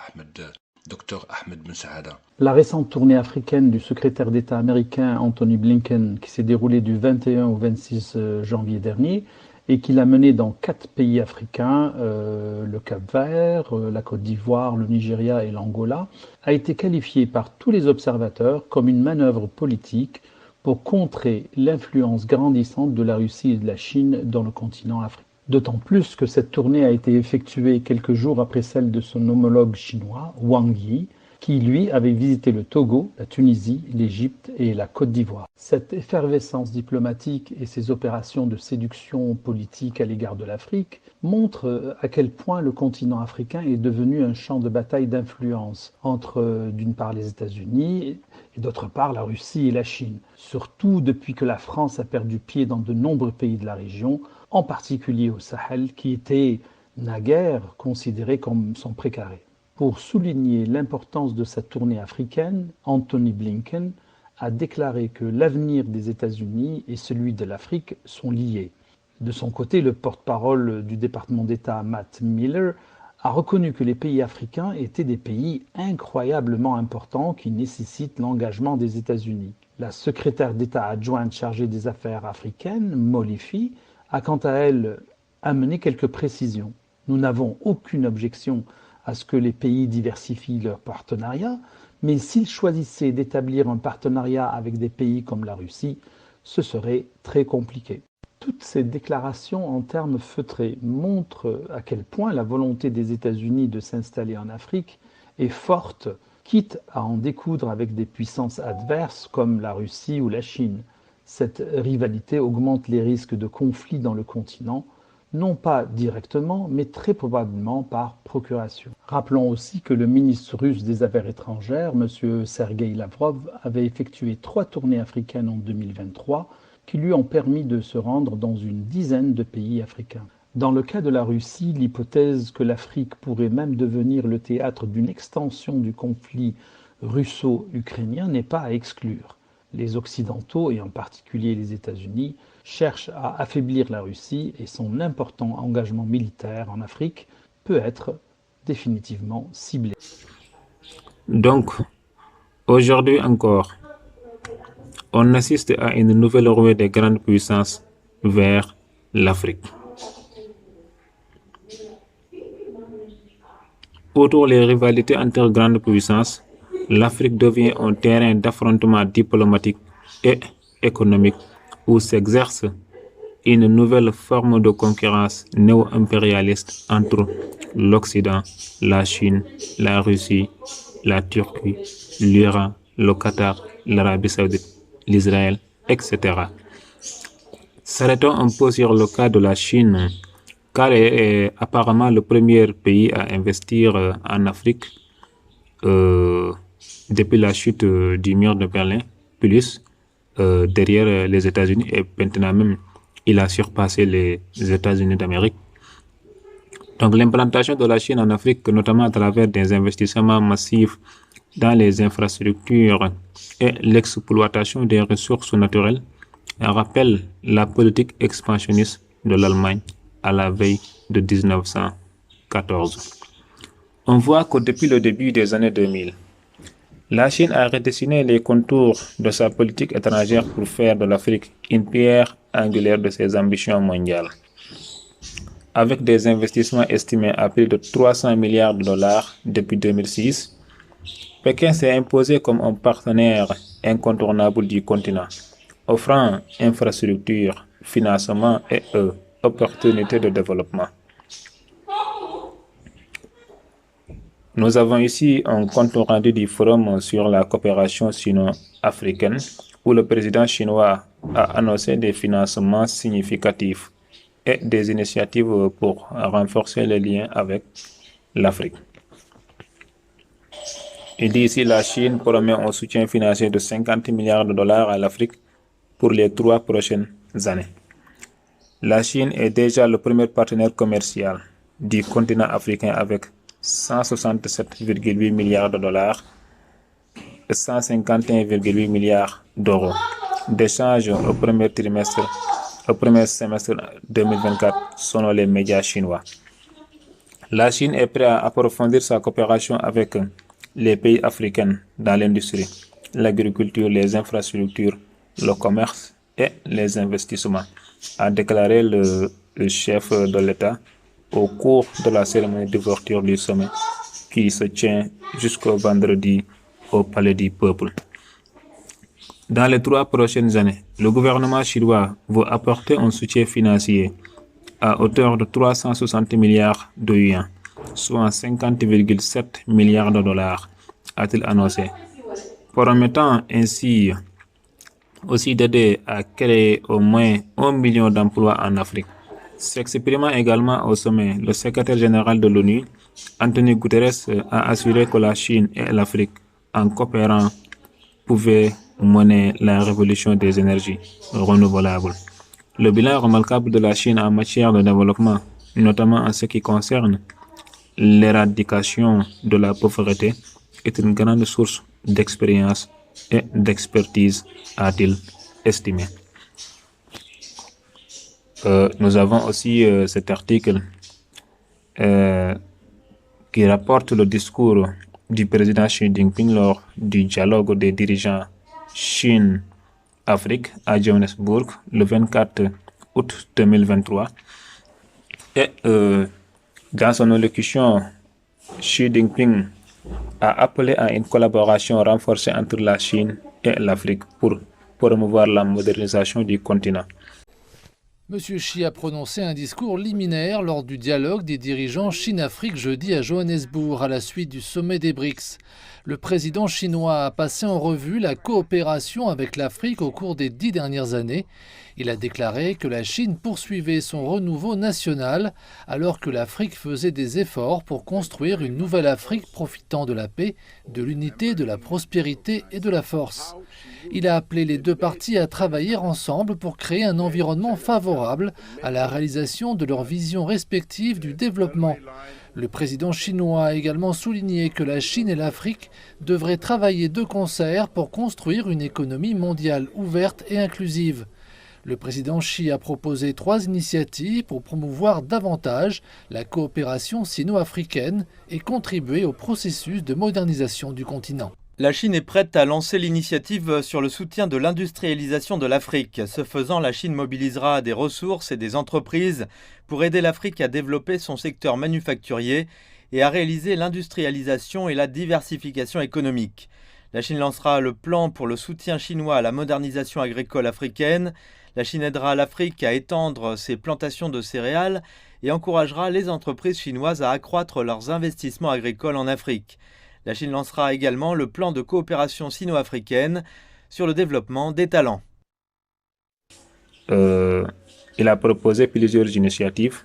Dr Ahmed Ben Saada? La récente tournée africaine du secrétaire d'État américain Anthony Blinken, qui s'est déroulée du 21 au 26 janvier dernier, et qu'il a menée dans 4 pays africains, le Cap-Vert, la Côte d'Ivoire, le Nigeria et l'Angola, a été qualifiée par tous les observateurs comme une manœuvre politique pour contrer l'influence grandissante de la Russie et de la Chine dans le continent africain. D'autant plus que cette tournée a été effectuée quelques jours après celle de son homologue chinois, Wang Yi, qui lui avait visité le Togo, la Tunisie, l'Égypte et la Côte d'Ivoire. Cette effervescence diplomatique et ces opérations de séduction politique à l'égard de l'Afrique montrent à quel point le continent africain est devenu un champ de bataille d'influence entre d'une part les États-Unis et d'autre part la Russie et la Chine, surtout depuis que la France a perdu pied dans de nombreux pays de la région, en particulier au Sahel, qui était naguère considéré comme son précaré. Pour souligner l'importance de sa tournée africaine, Anthony Blinken a déclaré que l'avenir des États-Unis et celui de l'Afrique sont liés. De son côté, le porte-parole du département d'État Matt Miller a reconnu que les pays africains étaient des pays incroyablement importants qui nécessitent l'engagement des États-Unis. La secrétaire d'État adjointe chargée des affaires africaines, Molifi, a quant à elle amené quelques précisions. Nous n'avons aucune objection à ce que les pays diversifient leurs partenariats, mais s'ils choisissaient d'établir un partenariat avec des pays comme la Russie, ce serait très compliqué. Toutes ces déclarations en termes feutrés montrent à quel point la volonté des États-Unis de s'installer en Afrique est forte, quitte à en découdre avec des puissances adverses comme la Russie ou la Chine. Cette rivalité augmente les risques de conflits dans le continent, non pas directement, mais très probablement par procuration. Rappelons aussi que le ministre russe des Affaires étrangères, M. Sergueï Lavrov, avait effectué 3 tournées africaines en 2023 qui lui ont permis de se rendre dans une dizaine de pays africains. Dans le cas de la Russie, l'hypothèse que l'Afrique pourrait même devenir le théâtre d'une extension du conflit russo-ukrainien n'est pas à exclure. Les Occidentaux, et en particulier les États-Unis, cherchent à affaiblir la Russie et son important engagement militaire en Afrique peut être définitivement ciblé. Donc, aujourd'hui encore, on assiste à une nouvelle ruée des grandes puissances vers l'Afrique. Outre les rivalités entre grandes puissances, l'Afrique devient un terrain d'affrontement diplomatique et économique où s'exerce une nouvelle forme de concurrence néo-impérialiste entre l'Occident, la Chine, la Russie, la Turquie, l'Iran, le Qatar, l'Arabie Saoudite, l'Israël, etc. S'arrêtons un peu sur le cas de la Chine, car elle est apparemment le premier pays à investir en Afrique depuis la chute du mur de Berlin, plus derrière les États-Unis, et maintenant même il a surpassé les États-Unis d'Amérique. Donc l'implantation de la Chine en Afrique, notamment à travers des investissements massifs dans les infrastructures et l'exploitation des ressources naturelles, rappelle la politique expansionniste de l'Allemagne à la veille de 1914. On voit que depuis le début des années 2000, la Chine a redessiné les contours de sa politique étrangère pour faire de l'Afrique une pierre angulaire de ses ambitions mondiales. Avec des investissements estimés à plus de 300 milliards de dollars depuis 2006, Pékin s'est imposé comme un partenaire incontournable du continent, offrant infrastructures, financement et opportunités de développement. Nous avons ici un compte rendu du forum sur la coopération sino-africaine où le président chinois a annoncé des financements significatifs et des initiatives pour renforcer les liens avec l'Afrique. Il dit ici la Chine promet un soutien financier de 50 milliards de dollars à l'Afrique pour les 3 prochaines années. La Chine est déjà le premier partenaire commercial du continent africain avec 167,8 milliards de dollars et 151,8 milliards d'euros d'échanges au premier semestre 2024 selon les médias chinois. La Chine est prête à approfondir sa coopération avec les pays africains dans l'industrie, l'agriculture, les infrastructures, le commerce et les investissements, a déclaré le chef de l'État au cours de la cérémonie d'ouverture du sommet qui se tient jusqu'au vendredi au Palais du Peuple. Dans les 3 prochaines années, le gouvernement chinois veut apporter un soutien financier à hauteur de 360 milliards de yuans, soit 50,7 milliards de dollars, a-t-il annoncé, promettant ainsi aussi d'aider à créer au moins 1 million d'emplois en Afrique. S'exprimant également au sommet, le secrétaire général de l'ONU, Antonio Guterres, a assuré que la Chine et l'Afrique, en coopérant, pouvaient mener la révolution des énergies renouvelables. Le bilan remarquable de la Chine en matière de développement, notamment en ce qui concerne l'éradication de la pauvreté, est une grande source d'expérience et d'expertise, a-t-il estimé. Nous avons aussi cet article qui rapporte le discours du président Xi Jinping lors du dialogue des dirigeants Chine-Afrique à Johannesburg le 24 août 2023. Et dans son allocution, Xi Jinping a appelé à une collaboration renforcée entre la Chine et l'Afrique pour promouvoir la modernisation du continent. Monsieur Xi a prononcé un discours liminaire lors du dialogue des dirigeants Chine-Afrique jeudi à Johannesburg à la suite du sommet des BRICS. Le président chinois a passé en revue la coopération avec l'Afrique au cours des 10 dernières années. Il a déclaré que la Chine poursuivait son renouveau national alors que l'Afrique faisait des efforts pour construire une nouvelle Afrique profitant de la paix, de l'unité, de la prospérité et de la force. Il a appelé les 2 parties à travailler ensemble pour créer un environnement favorable favorables à la réalisation de leurs visions respectives du développement. Le président chinois a également souligné que la Chine et l'Afrique devraient travailler de concert pour construire une économie mondiale ouverte et inclusive. Le président Xi a proposé 3 initiatives pour promouvoir davantage la coopération sino-africaine et contribuer au processus de modernisation du continent. La Chine est prête à lancer l'initiative sur le soutien de l'industrialisation de l'Afrique. Ce faisant, la Chine mobilisera des ressources et des entreprises pour aider l'Afrique à développer son secteur manufacturier et à réaliser l'industrialisation et la diversification économique. La Chine lancera le plan pour le soutien chinois à la modernisation agricole africaine. La Chine aidera l'Afrique à étendre ses plantations de céréales et encouragera les entreprises chinoises à accroître leurs investissements agricoles en Afrique. La Chine lancera également le plan de coopération sino-africaine sur le développement des talents. Il a proposé plusieurs initiatives.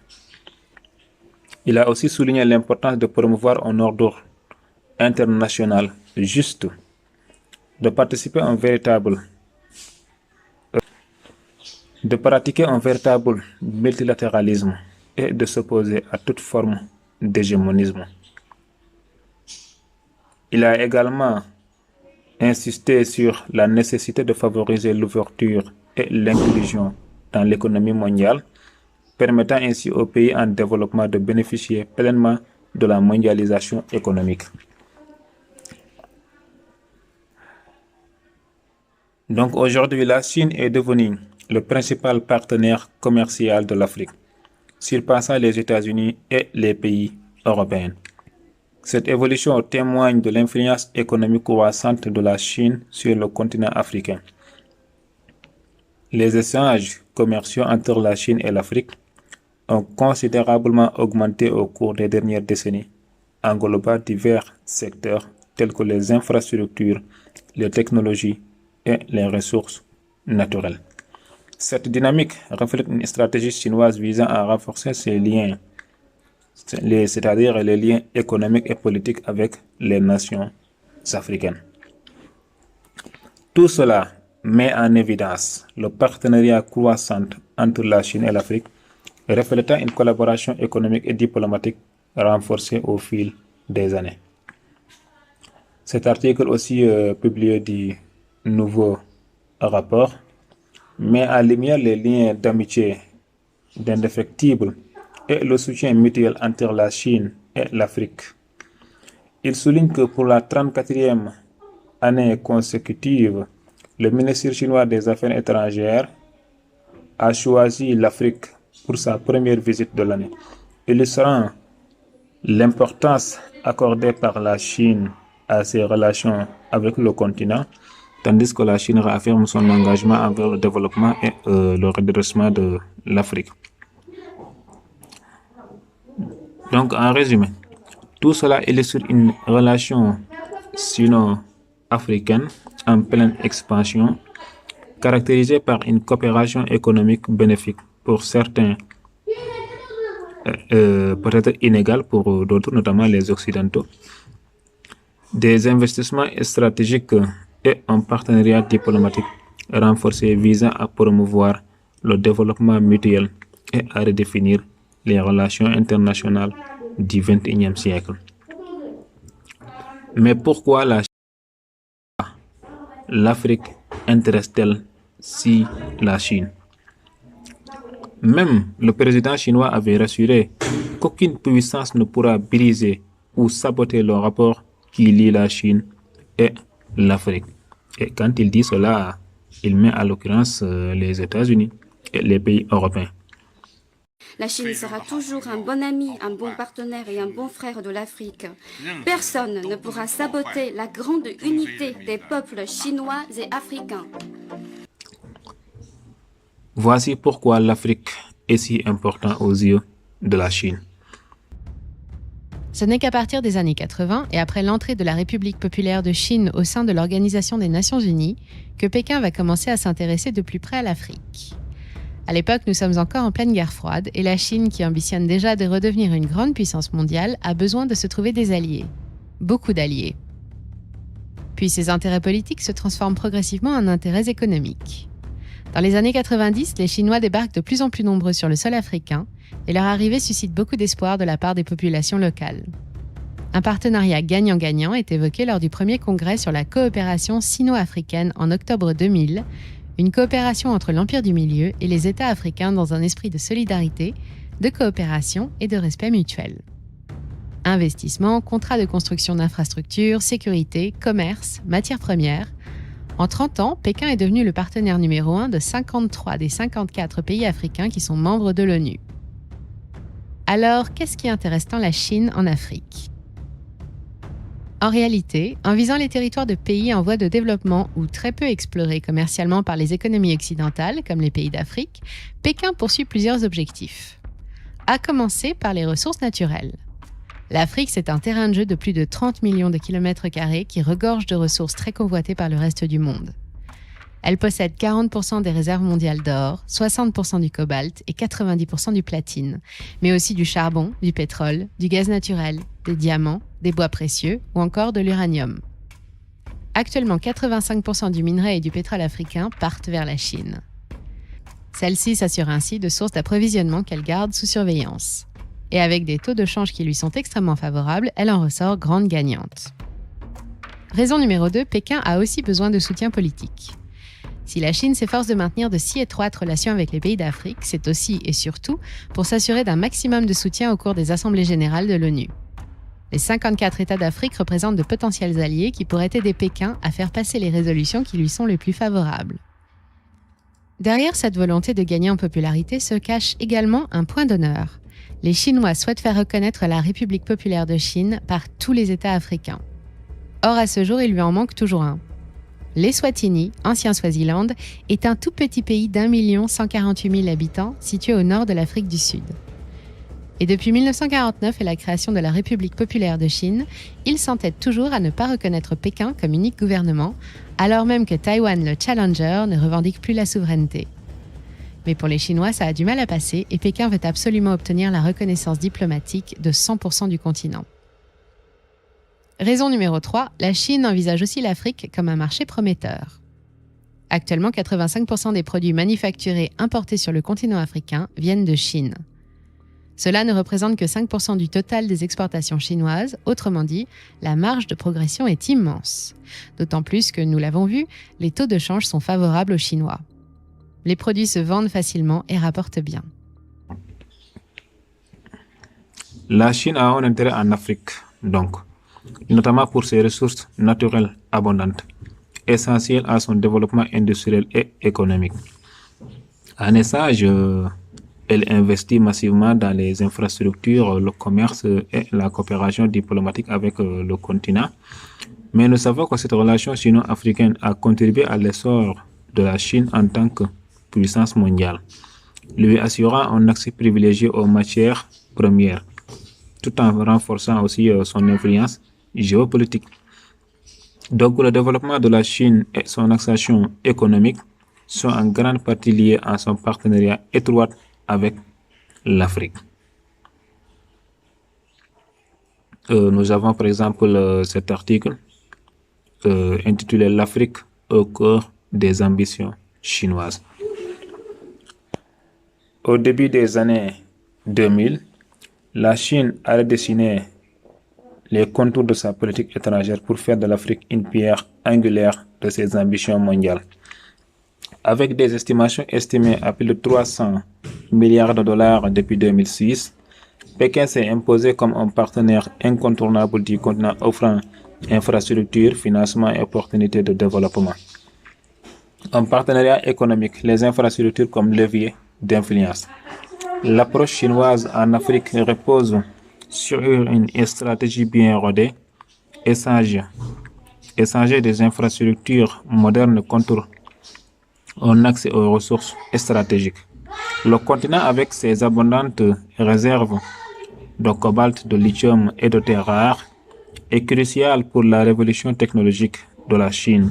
Il a aussi souligné l'importance de promouvoir un ordre international juste, de pratiquer un véritable multilatéralisme et de s'opposer à toute forme d'hégémonisme. Il a également insisté sur la nécessité de favoriser l'ouverture et l'inclusion dans l'économie mondiale, permettant ainsi aux pays en développement de bénéficier pleinement de la mondialisation économique. Donc aujourd'hui, la Chine est devenue le principal partenaire commercial de l'Afrique, surpassant les États-Unis et les pays européens. Cette évolution témoigne de l'influence économique croissante de la Chine sur le continent africain. Les échanges commerciaux entre la Chine et l'Afrique ont considérablement augmenté au cours des dernières décennies, englobant divers secteurs tels que les infrastructures, les technologies et les ressources naturelles. Cette dynamique reflète une stratégie chinoise visant à renforcer ses liens, c'est-à-dire les liens économiques et politiques avec les nations africaines. Tout cela met en évidence le partenariat croissant entre la Chine et l'Afrique, reflétant une collaboration économique et diplomatique renforcée au fil des années. Cet article aussi publié du nouveau rapport met en lumière les liens d'amitié indéfectibles et le soutien mutuel entre la Chine et l'Afrique. Il souligne que pour la 34e année consécutive, le ministère chinois des Affaires étrangères a choisi l'Afrique pour sa première visite de l'année, illustrant l'importance accordée par la Chine à ses relations avec le continent, tandis que la Chine réaffirme son engagement envers le développement et le redressement de l'Afrique. Donc, en résumé, tout cela illustre une relation sino-africaine en pleine expansion, caractérisée par une coopération économique bénéfique pour certains, peut-être inégale pour d'autres, notamment les Occidentaux, des investissements stratégiques et un partenariat diplomatique renforcé visant à promouvoir le développement mutuel et à redéfinir les relations internationales du XXIe siècle. Mais pourquoi l'Afrique intéresse-t-elle si la Chine? Même le président chinois avait rassuré qu'aucune puissance ne pourra briser ou saboter le rapport qui lie la Chine et l'Afrique. Et quand il dit cela, il met à l'occurrence les États-Unis et les pays européens. La Chine sera toujours un bon ami, un bon partenaire et un bon frère de l'Afrique. Personne ne pourra saboter la grande unité des peuples chinois et africains. Voici pourquoi l'Afrique est si importante aux yeux de la Chine. Ce n'est qu'à partir des années 80 et après l'entrée de la République populaire de Chine au sein de l'Organisation des Nations Unies que Pékin va commencer à s'intéresser de plus près à l'Afrique. À l'époque, nous sommes encore en pleine guerre froide et la Chine, qui ambitionne déjà de redevenir une grande puissance mondiale, a besoin de se trouver des alliés. Beaucoup d'alliés. Puis ces intérêts politiques se transforment progressivement en intérêts économiques. Dans les années 90, les Chinois débarquent de plus en plus nombreux sur le sol africain et leur arrivée suscite beaucoup d'espoir de la part des populations locales. Un partenariat gagnant-gagnant est évoqué lors du premier congrès sur la coopération sino-africaine en octobre 2000, une coopération entre l'Empire du Milieu et les États africains dans un esprit de solidarité, de coopération et de respect mutuel. Investissements, contrats de construction d'infrastructures, sécurité, commerce, matières premières. En 30 ans, Pékin est devenu le partenaire numéro 1 de 53 des 54 pays africains qui sont membres de l'ONU. Alors, qu'est-ce qui intéresse tant la Chine en Afrique ? En réalité, en visant les territoires de pays en voie de développement ou très peu explorés commercialement par les économies occidentales, comme les pays d'Afrique, Pékin poursuit plusieurs objectifs. À commencer par les ressources naturelles. L'Afrique, c'est un terrain de jeu de plus de 30 millions de kilomètres carrés qui regorge de ressources très convoitées par le reste du monde. Elle possède 40% des réserves mondiales d'or, 60% du cobalt et 90% du platine, mais aussi du charbon, du pétrole, du gaz naturel, des diamants, des bois précieux ou encore de l'uranium. Actuellement, 85% du minerai et du pétrole africain partent vers la Chine. Celle-ci s'assure ainsi de sources d'approvisionnement qu'elle garde sous surveillance. Et avec des taux de change qui lui sont extrêmement favorables, elle en ressort grande gagnante. Raison numéro 2, Pékin a aussi besoin de soutien politique. Si la Chine s'efforce de maintenir de si étroites relations avec les pays d'Afrique, c'est aussi et surtout pour s'assurer d'un maximum de soutien au cours des assemblées générales de l'ONU. Les 54 États d'Afrique représentent de potentiels alliés qui pourraient aider Pékin à faire passer les résolutions qui lui sont les plus favorables. Derrière cette volonté de gagner en popularité se cache également un point d'honneur. Les Chinois souhaitent faire reconnaître la République populaire de Chine par tous les États africains. Or, à ce jour, il lui en manque toujours un. L'Eswatini, ancien Swaziland, est un tout petit pays d'1 148 000 habitants situé au nord de l'Afrique du Sud. Et depuis 1949 et la création de la République populaire de Chine, il s'entête toujours à ne pas reconnaître Pékin comme unique gouvernement, alors même que Taïwan, le challenger, ne revendique plus la souveraineté. Mais pour les Chinois, ça a du mal à passer et Pékin veut absolument obtenir la reconnaissance diplomatique de 100% du continent. Raison numéro 3, la Chine envisage aussi l'Afrique comme un marché prometteur. Actuellement, 85% des produits manufacturés importés sur le continent africain viennent de Chine. Cela ne représente que 5% du total des exportations chinoises, autrement dit, la marge de progression est immense. D'autant plus que, nous l'avons vu, les taux de change sont favorables aux Chinois. Les produits se vendent facilement et rapportent bien. La Chine a un intérêt en Afrique, donc, notamment pour ses ressources naturelles abondantes, essentielles à son développement industriel et économique. En échange, elle investit massivement dans les infrastructures, le commerce et la coopération diplomatique avec le continent. Mais nous savons que cette relation sino-africaine a contribué à l'essor de la Chine en tant que puissance mondiale, lui assurant un accès privilégié aux matières premières, tout en renforçant aussi son influence géopolitique. Donc le développement de la Chine et son expansion économique sont en grande partie liés à son partenariat étroit avec l'Afrique. Nous avons par exemple cet article intitulé « L'Afrique au cœur des ambitions chinoises ». Au début des années 2000, la Chine a redessiné les contours de sa politique étrangère pour faire de l'Afrique une pierre angulaire de ses ambitions mondiales. Avec des estimations estimées à plus de 300 milliards de dollars depuis 2006, Pékin s'est imposé comme un partenaire incontournable du continent offrant infrastructures, financement et opportunités de développement. Un partenariat économique, les infrastructures comme levier d'influence. L'approche chinoise en Afrique repose sur une stratégie bien rodée, échanger des infrastructures modernes contre un accès aux ressources stratégiques. Le continent, avec ses abondantes réserves de cobalt, de lithium et de terres rares, est crucial pour la révolution technologique de la Chine.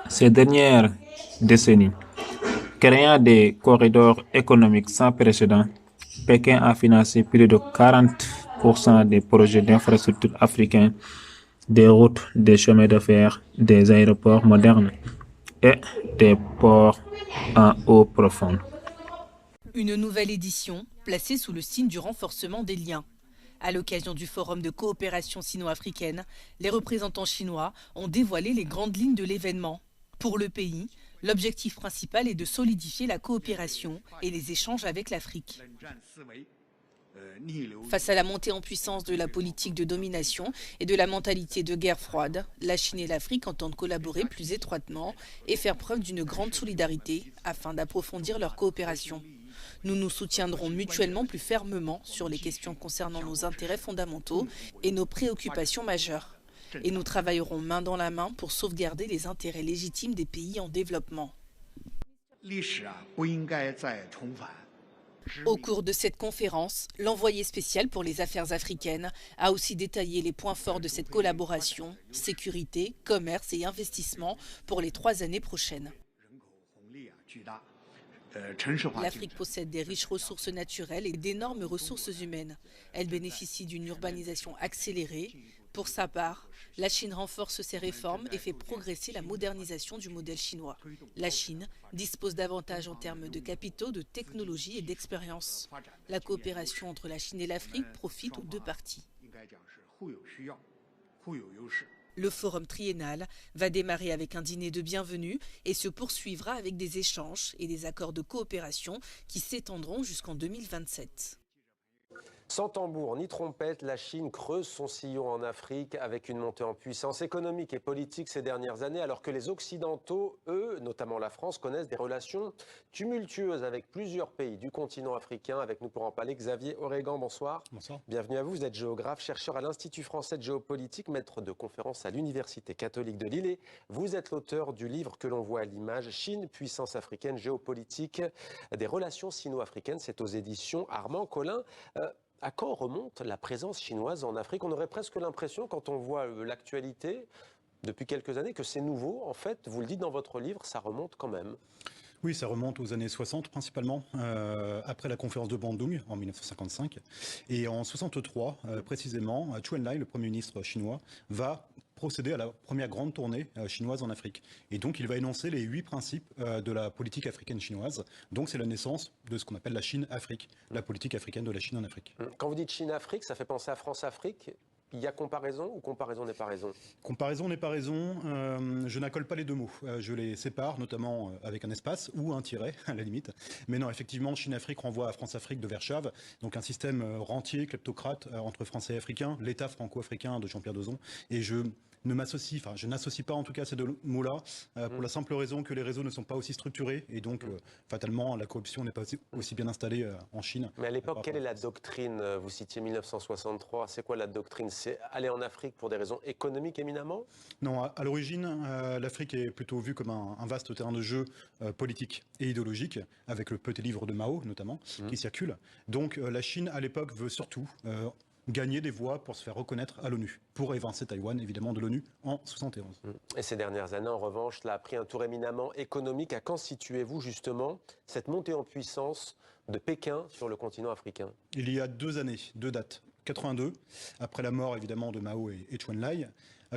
Ces dernières décennies, créant des corridors économiques sans précédent, Pékin a financé plus de 40% des projets d'infrastructures africains, des routes, des chemins de fer, des aéroports modernes et des ports en eau profonde. Une nouvelle édition placée sous le signe du renforcement des liens. À l'occasion du Forum de coopération sino-africaine, les représentants chinois ont dévoilé les grandes lignes de l'événement. Pour le pays, l'objectif principal est de solidifier la coopération et les échanges avec l'Afrique. Face à la montée en puissance de la politique de domination et de la mentalité de guerre froide, la Chine et l'Afrique entendent collaborer plus étroitement et faire preuve d'une grande solidarité afin d'approfondir leur coopération. Nous nous soutiendrons mutuellement plus fermement sur les questions concernant nos intérêts fondamentaux et nos préoccupations majeures. Et nous travaillerons main dans la main pour sauvegarder les intérêts légitimes des pays en développement. Au cours de cette conférence, l'envoyé spécial pour les affaires africaines a aussi détaillé les points forts de cette collaboration, sécurité, commerce et investissement pour les 3 années prochaines. L'Afrique possède des riches ressources naturelles et d'énormes ressources humaines. Elle bénéficie d'une urbanisation accélérée. Pour sa part, la Chine renforce ses réformes et fait progresser la modernisation du modèle chinois. La Chine dispose davantage en termes de capitaux, de technologie et d'expérience. La coopération entre la Chine et l'Afrique profite aux deux parties. Le forum triennal va démarrer avec un dîner de bienvenue et se poursuivra avec des échanges et des accords de coopération qui s'étendront jusqu'en 2027. Sans tambour ni trompette, la Chine creuse son sillon en Afrique avec une montée en puissance économique et politique ces dernières années, alors que les Occidentaux, eux, notamment la France, connaissent des relations tumultueuses avec plusieurs pays du continent africain. Avec nous pour en parler, Xavier Oregan, bonsoir. Bonsoir. Bienvenue à vous, vous êtes géographe, chercheur à l'Institut français de géopolitique, maître de conférences à l'Université catholique de Lille. Et vous êtes l'auteur du livre que l'on voit à l'image, Chine, puissance africaine, géopolitique des relations sino-africaines. C'est aux éditions Armand Collin. À quand remonte la présence chinoise en Afrique? On aurait presque l'impression, quand on voit l'actualité depuis quelques années, que c'est nouveau. En fait, vous le dites dans votre livre, ça remonte quand même. Oui, ça remonte aux années 60 principalement, après la conférence de Bandung en 1955. Et en 63, précisément, Zhou Enlai, le Premier ministre chinois, va procéder à la première grande tournée chinoise en Afrique. Et donc, il va énoncer les 8 principes de la politique africaine chinoise. Donc, c'est la naissance de ce qu'on appelle la Chine-Afrique, la politique africaine de la Chine en Afrique. Quand vous dites Chine-Afrique, ça fait penser à France-Afrique. Il y a comparaison ou comparaison n'est pas raison? Comparaison n'est pas raison. Je n'accole pas les deux mots. Je les sépare, notamment avec un espace ou un tiret, à la limite. Mais non, effectivement, Chine-Afrique renvoie à France-Afrique de Verschave, donc un système rentier, kleptocrate, entre Français et Africains, l'État franco-africain de Jean-Pierre Dezon. Et je n'associe pas en tout cas ces deux mots-là, pour la simple raison que les réseaux ne sont pas aussi structurés et donc fatalement la corruption n'est pas aussi bien installée en Chine. Mais à l'époque, quelle est la doctrine? Vous citiez 1963, c'est quoi la doctrine? C'est aller en Afrique pour des raisons économiques éminemment? Non, à l'origine, l'Afrique est plutôt vue comme un vaste terrain de jeu politique et idéologique, avec le petit livre de Mao notamment, qui circule. Donc la Chine à l'époque veut surtout gagner des voix pour se faire reconnaître à l'ONU, pour évincer Taïwan, évidemment, de l'ONU en 71. Et ces dernières années, en revanche, cela a pris un tour éminemment économique. À quand situez-vous justement cette montée en puissance de Pékin sur le continent africain? Il y a 2 années, 2 dates. 82, après la mort évidemment de Mao et Zhou Enlai.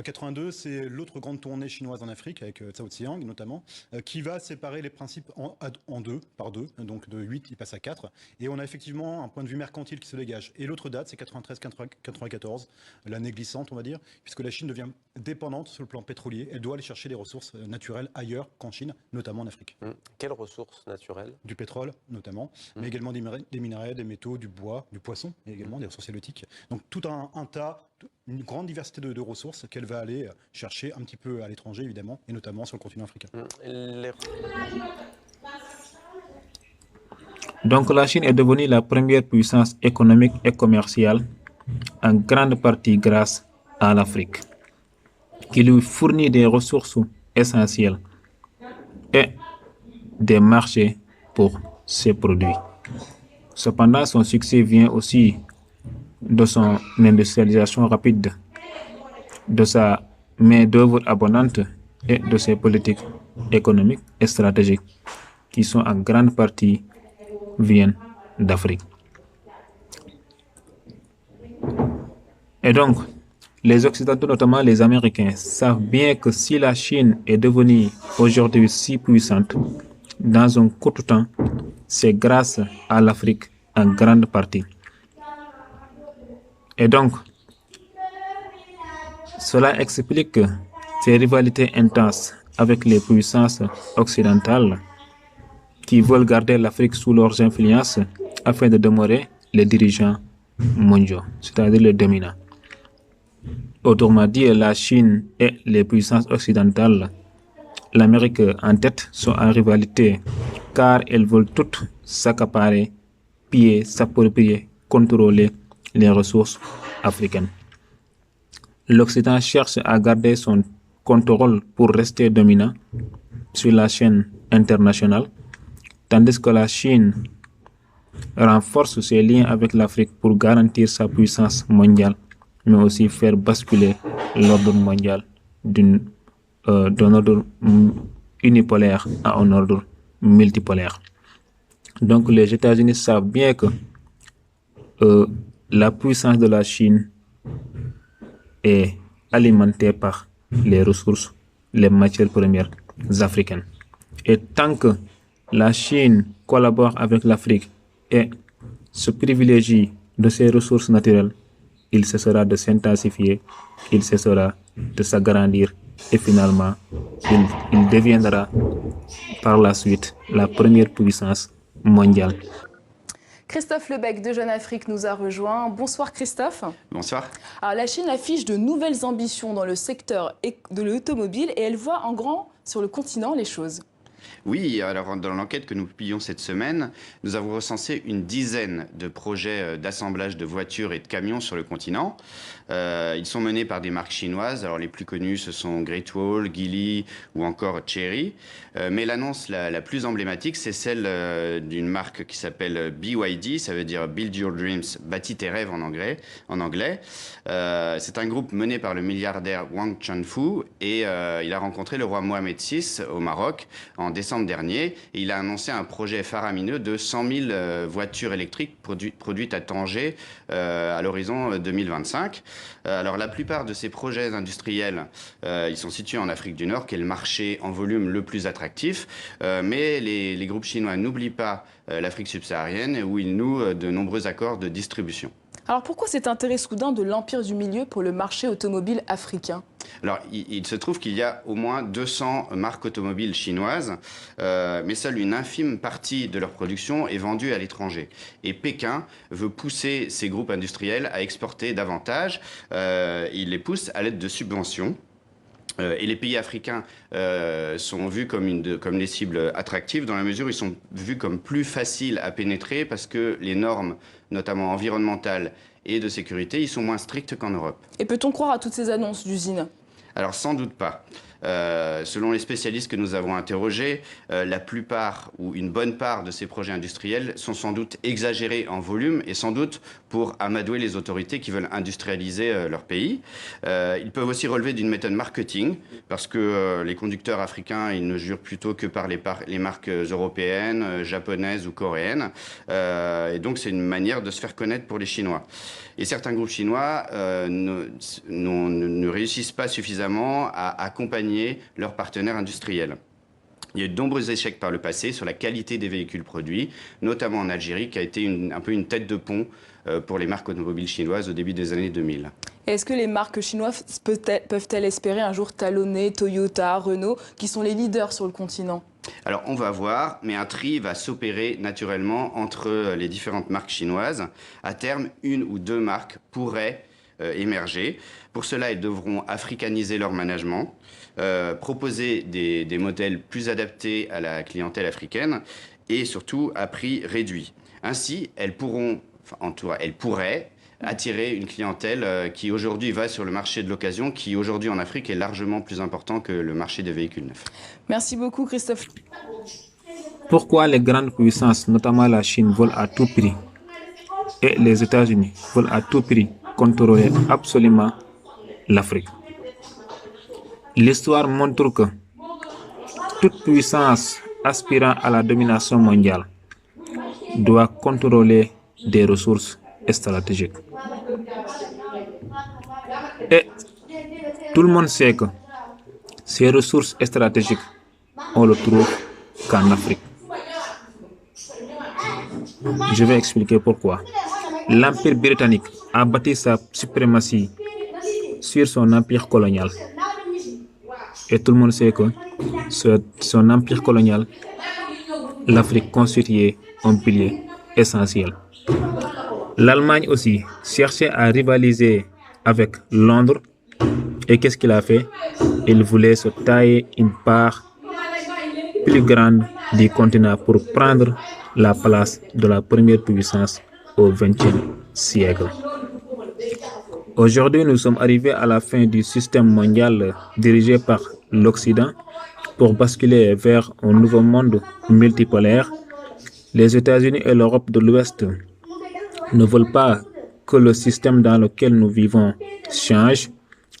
82, c'est l'autre grande tournée chinoise en Afrique, avec Cao Ziyang notamment, qui va séparer les principes en deux, par deux, donc de 8, il passe à 4, et on a effectivement un point de vue mercantile qui se dégage. Et l'autre date, c'est 93-94, l'année glissante, on va dire, puisque la Chine devient dépendante sur le plan pétrolier, elle doit aller chercher des ressources naturelles ailleurs qu'en Chine, notamment en Afrique. Quelles ressources naturelles? Du pétrole, notamment, mais également des minerais, des métaux, du bois, du poisson, et également des ressources halieutiques. Donc tout un tas, une grande diversité de ressources qu'elle va aller chercher un petit peu à l'étranger, évidemment, et notamment sur le continent africain. Donc la Chine est devenue la première puissance économique et commerciale, en grande partie grâce à l'Afrique, qui lui fournit des ressources essentielles et des marchés pour ses produits. Cependant, son succès vient aussi de son industrialisation rapide, de sa main-d'œuvre abondante et de ses politiques économiques et stratégiques, qui sont en grande partie viennent d'Afrique. Et donc, Les Occidentaux, notamment les Américains, savent bien que si la Chine est devenue aujourd'hui si puissante, dans un court temps, c'est grâce à l'Afrique en grande partie. Et donc, cela explique ces rivalités intenses avec les puissances occidentales qui veulent garder l'Afrique sous leurs influences afin de demeurer les dirigeants mondiaux, c'est-à-dire les dominants. Autrement dit, la Chine et les puissances occidentales, l'Amérique en tête, sont en rivalité car elles veulent toutes s'accaparer, piller, s'approprier, contrôler les ressources africaines. L'Occident cherche à garder son contrôle pour rester dominant sur la chaîne internationale, tandis que la Chine renforce ses liens avec l'Afrique pour garantir sa puissance mondiale, mais aussi faire basculer l'ordre mondial d'un ordre unipolaire à un ordre multipolaire. Donc les États-Unis savent bien que la puissance de la Chine est alimentée par les ressources, les matières premières africaines. Et tant que la Chine collabore avec l'Afrique et se privilégie de ses ressources naturelles, il cessera de s'intensifier, il cessera de s'agrandir et finalement, il deviendra par la suite la première puissance mondiale. Christophe Lebec de Jeune Afrique nous a rejoint. Bonsoir Christophe. Bonsoir. Alors, la Chine affiche de nouvelles ambitions dans le secteur de l'automobile et elle voit en grand sur le continent les choses. Oui, alors dans l'enquête que nous publions cette semaine, nous avons recensé une dizaine de projets d'assemblage de voitures et de camions sur le continent. Ils sont menés par des marques chinoises. Alors les plus connues, ce sont Great Wall, Geely ou encore Chery. Mais l'annonce la plus emblématique, c'est celle d'une marque qui s'appelle BYD, ça veut dire Build Your Dreams, bâtis tes rêves en anglais. C'est un groupe mené par le milliardaire Wang Chuanfu et il a rencontré le roi Mohamed VI au Maroc en décembre dernier et il a annoncé un projet faramineux de 100 000 voitures électriques produites à Tanger à l'horizon 2025. Alors la plupart de ces projets industriels, ils sont situés en Afrique du Nord, qui est le marché en volume le plus attractif, mais les groupes chinois n'oublient pas l'Afrique subsaharienne où ils nouent de nombreux accords de distribution. Alors pourquoi cet intérêt soudain de l'Empire du Milieu pour le marché automobile africain ? Alors, il se trouve qu'il y a au moins 200 marques automobiles chinoises, mais seule une infime partie de leur production est vendue à l'étranger. Et Pékin veut pousser ces groupes industriels à exporter davantage. Il les pousse à l'aide de subventions. Et les pays africains sont vus comme des cibles attractives dans la mesure où ils sont vus comme plus faciles à pénétrer parce que les normes, notamment environnementales et de sécurité, ils sont moins stricts qu'en Europe. Et peut-on croire à toutes ces annonces d'usines ? Alors sans doute pas. Selon les spécialistes que nous avons interrogés, la plupart ou une bonne part de ces projets industriels sont sans doute exagérés en volume et sans doute pour amadouer les autorités qui veulent industrialiser leur pays. Ils peuvent aussi relever d'une méthode marketing parce que les conducteurs africains, ils ne jurent plutôt que par les marques européennes, japonaises ou coréennes. Et donc c'est une manière de se faire connaître pour les Chinois. Et certains groupes chinois ne réussissent pas suffisamment à accompagner leurs partenaires industriels. Il y a eu de nombreux échecs par le passé sur la qualité des véhicules produits, notamment en Algérie, qui a été un peu une tête de pont pour les marques automobiles chinoises au début des années 2000. Est-ce que les marques chinoises peuvent-elles espérer un jour talonner Toyota, Renault, qui sont les leaders sur le continent ? Alors on va voir, mais un tri va s'opérer naturellement entre les différentes marques chinoises. À terme, une ou deux marques pourraient émerger. Pour cela, elles devront africaniser leur management, proposer des modèles plus adaptés à la clientèle africaine et surtout à prix réduit. Ainsi, elles pourraient attirer une clientèle qui aujourd'hui va sur le marché de l'occasion, qui aujourd'hui en Afrique est largement plus important que le marché des véhicules neufs. Merci beaucoup Christophe. Pourquoi les grandes puissances, notamment la Chine, veulent à tout prix et les États-Unis veulent à tout prix contrôler absolument l'Afrique? L'histoire montre que toute puissance aspirant à la domination mondiale doit contrôler des ressources stratégiques. Et Tout le monde sait que ces ressources stratégiques, on le trouve qu'en Afrique. Je vais expliquer pourquoi. L'Empire britannique a bâti sa suprématie sur son empire colonial. Et tout le monde sait que son empire colonial, l'Afrique constituait un pilier essentiel. L'Allemagne aussi cherchait à rivaliser avec Londres. Et qu'est-ce qu'il a fait? Il voulait se tailler une part plus grande du continent pour prendre la place de la première puissance au XXe siècle. Aujourd'hui, nous sommes arrivés à la fin du système mondial dirigé par l'Occident pour basculer vers un nouveau monde multipolaire. Les États-Unis et l'Europe de l'Ouest ne veulent pas que le système dans lequel nous vivons change,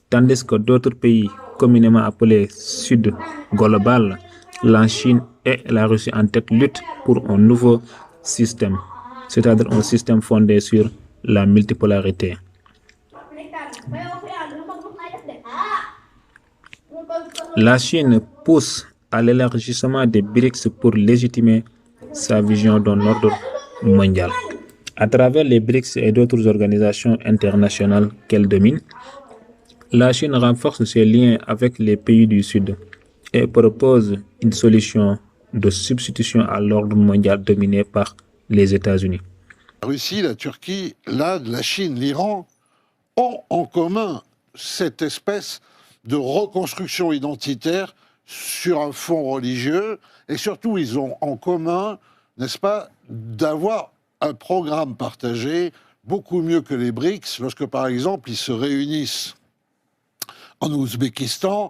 tandis que d'autres pays communément appelés Sud global, la Chine et la Russie en tête luttent pour un nouveau système, c'est-à-dire un système fondé sur la multipolarité. La Chine pousse à l'élargissement des BRICS pour légitimer sa vision d'un ordre mondial. À travers les BRICS et d'autres organisations internationales qu'elle domine, la Chine renforce ses liens avec les pays du Sud et propose une solution de substitution à l'ordre mondial dominé par les États-Unis. La Russie, la Turquie, l'Inde, la Chine, l'Iran ont en commun cette espèce de reconstruction identitaire sur un fond religieux, et surtout ils ont en commun, n'est-ce pas, d'avoir un programme partagé beaucoup mieux que les BRICS, lorsque par exemple ils se réunissent en Ouzbékistan,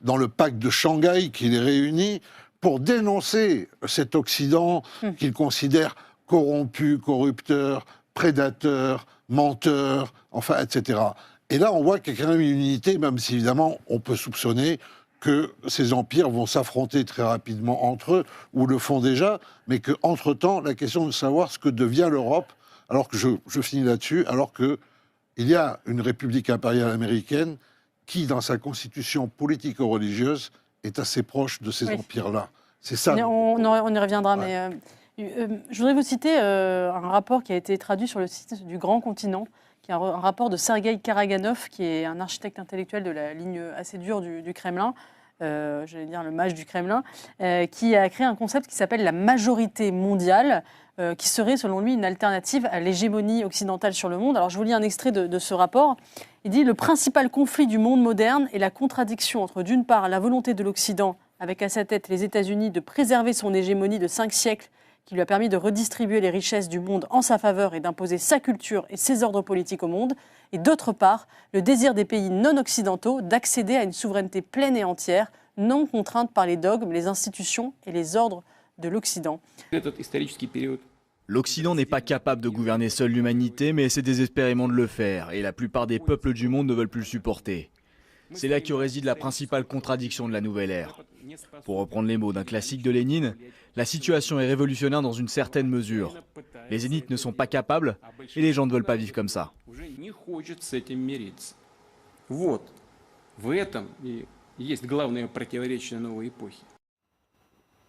dans le pacte de Shanghai qui les réunit, pour dénoncer cet Occident qu'ils considèrent corrompu, corrupteur, prédateur, menteur, enfin, etc. Et là, on voit qu'il y a quand même une unité, même si évidemment, on peut soupçonner que ces empires vont s'affronter très rapidement entre eux, ou le font déjà, mais qu'entre-temps, la question de savoir ce que devient l'Europe, alors que je finis là-dessus, alors qu'il y a une république impériale américaine qui, dans sa constitution politico-religieuse, est assez proche de ces empires-là. C'est ça. On y reviendra, ouais. Mais je voudrais vous citer un rapport qui a été traduit sur le site du Grand Continent, qui est un rapport de Sergueï Karaganov, qui est un architecte intellectuel de la ligne assez dure du Kremlin, j'allais dire le mage du Kremlin, qui a créé un concept qui s'appelle la majorité mondiale, qui serait, selon lui, une alternative à l'hégémonie occidentale sur le monde. Alors, je vous lis un extrait de ce rapport. Il dit « Le principal conflit du monde moderne est la contradiction entre, d'une part, la volonté de l'Occident, avec à sa tête les États-Unis, de préserver son hégémonie de 5 siècles, qui lui a permis de redistribuer les richesses du monde en sa faveur et d'imposer sa culture et ses ordres politiques au monde, et d'autre part, le désir des pays non occidentaux d'accéder à une souveraineté pleine et entière, non contrainte par les dogmes, les institutions et les ordres de l'Occident. » L'Occident n'est pas capable de gouverner seul l'humanité, mais essaie désespérément de le faire, et la plupart des peuples du monde ne veulent plus le supporter. C'est là que réside la principale contradiction de la nouvelle ère. Pour reprendre les mots d'un classique de Lénine, la situation est révolutionnaire dans une certaine mesure. Les élites ne sont pas capables, et les gens ne veulent pas vivre comme ça.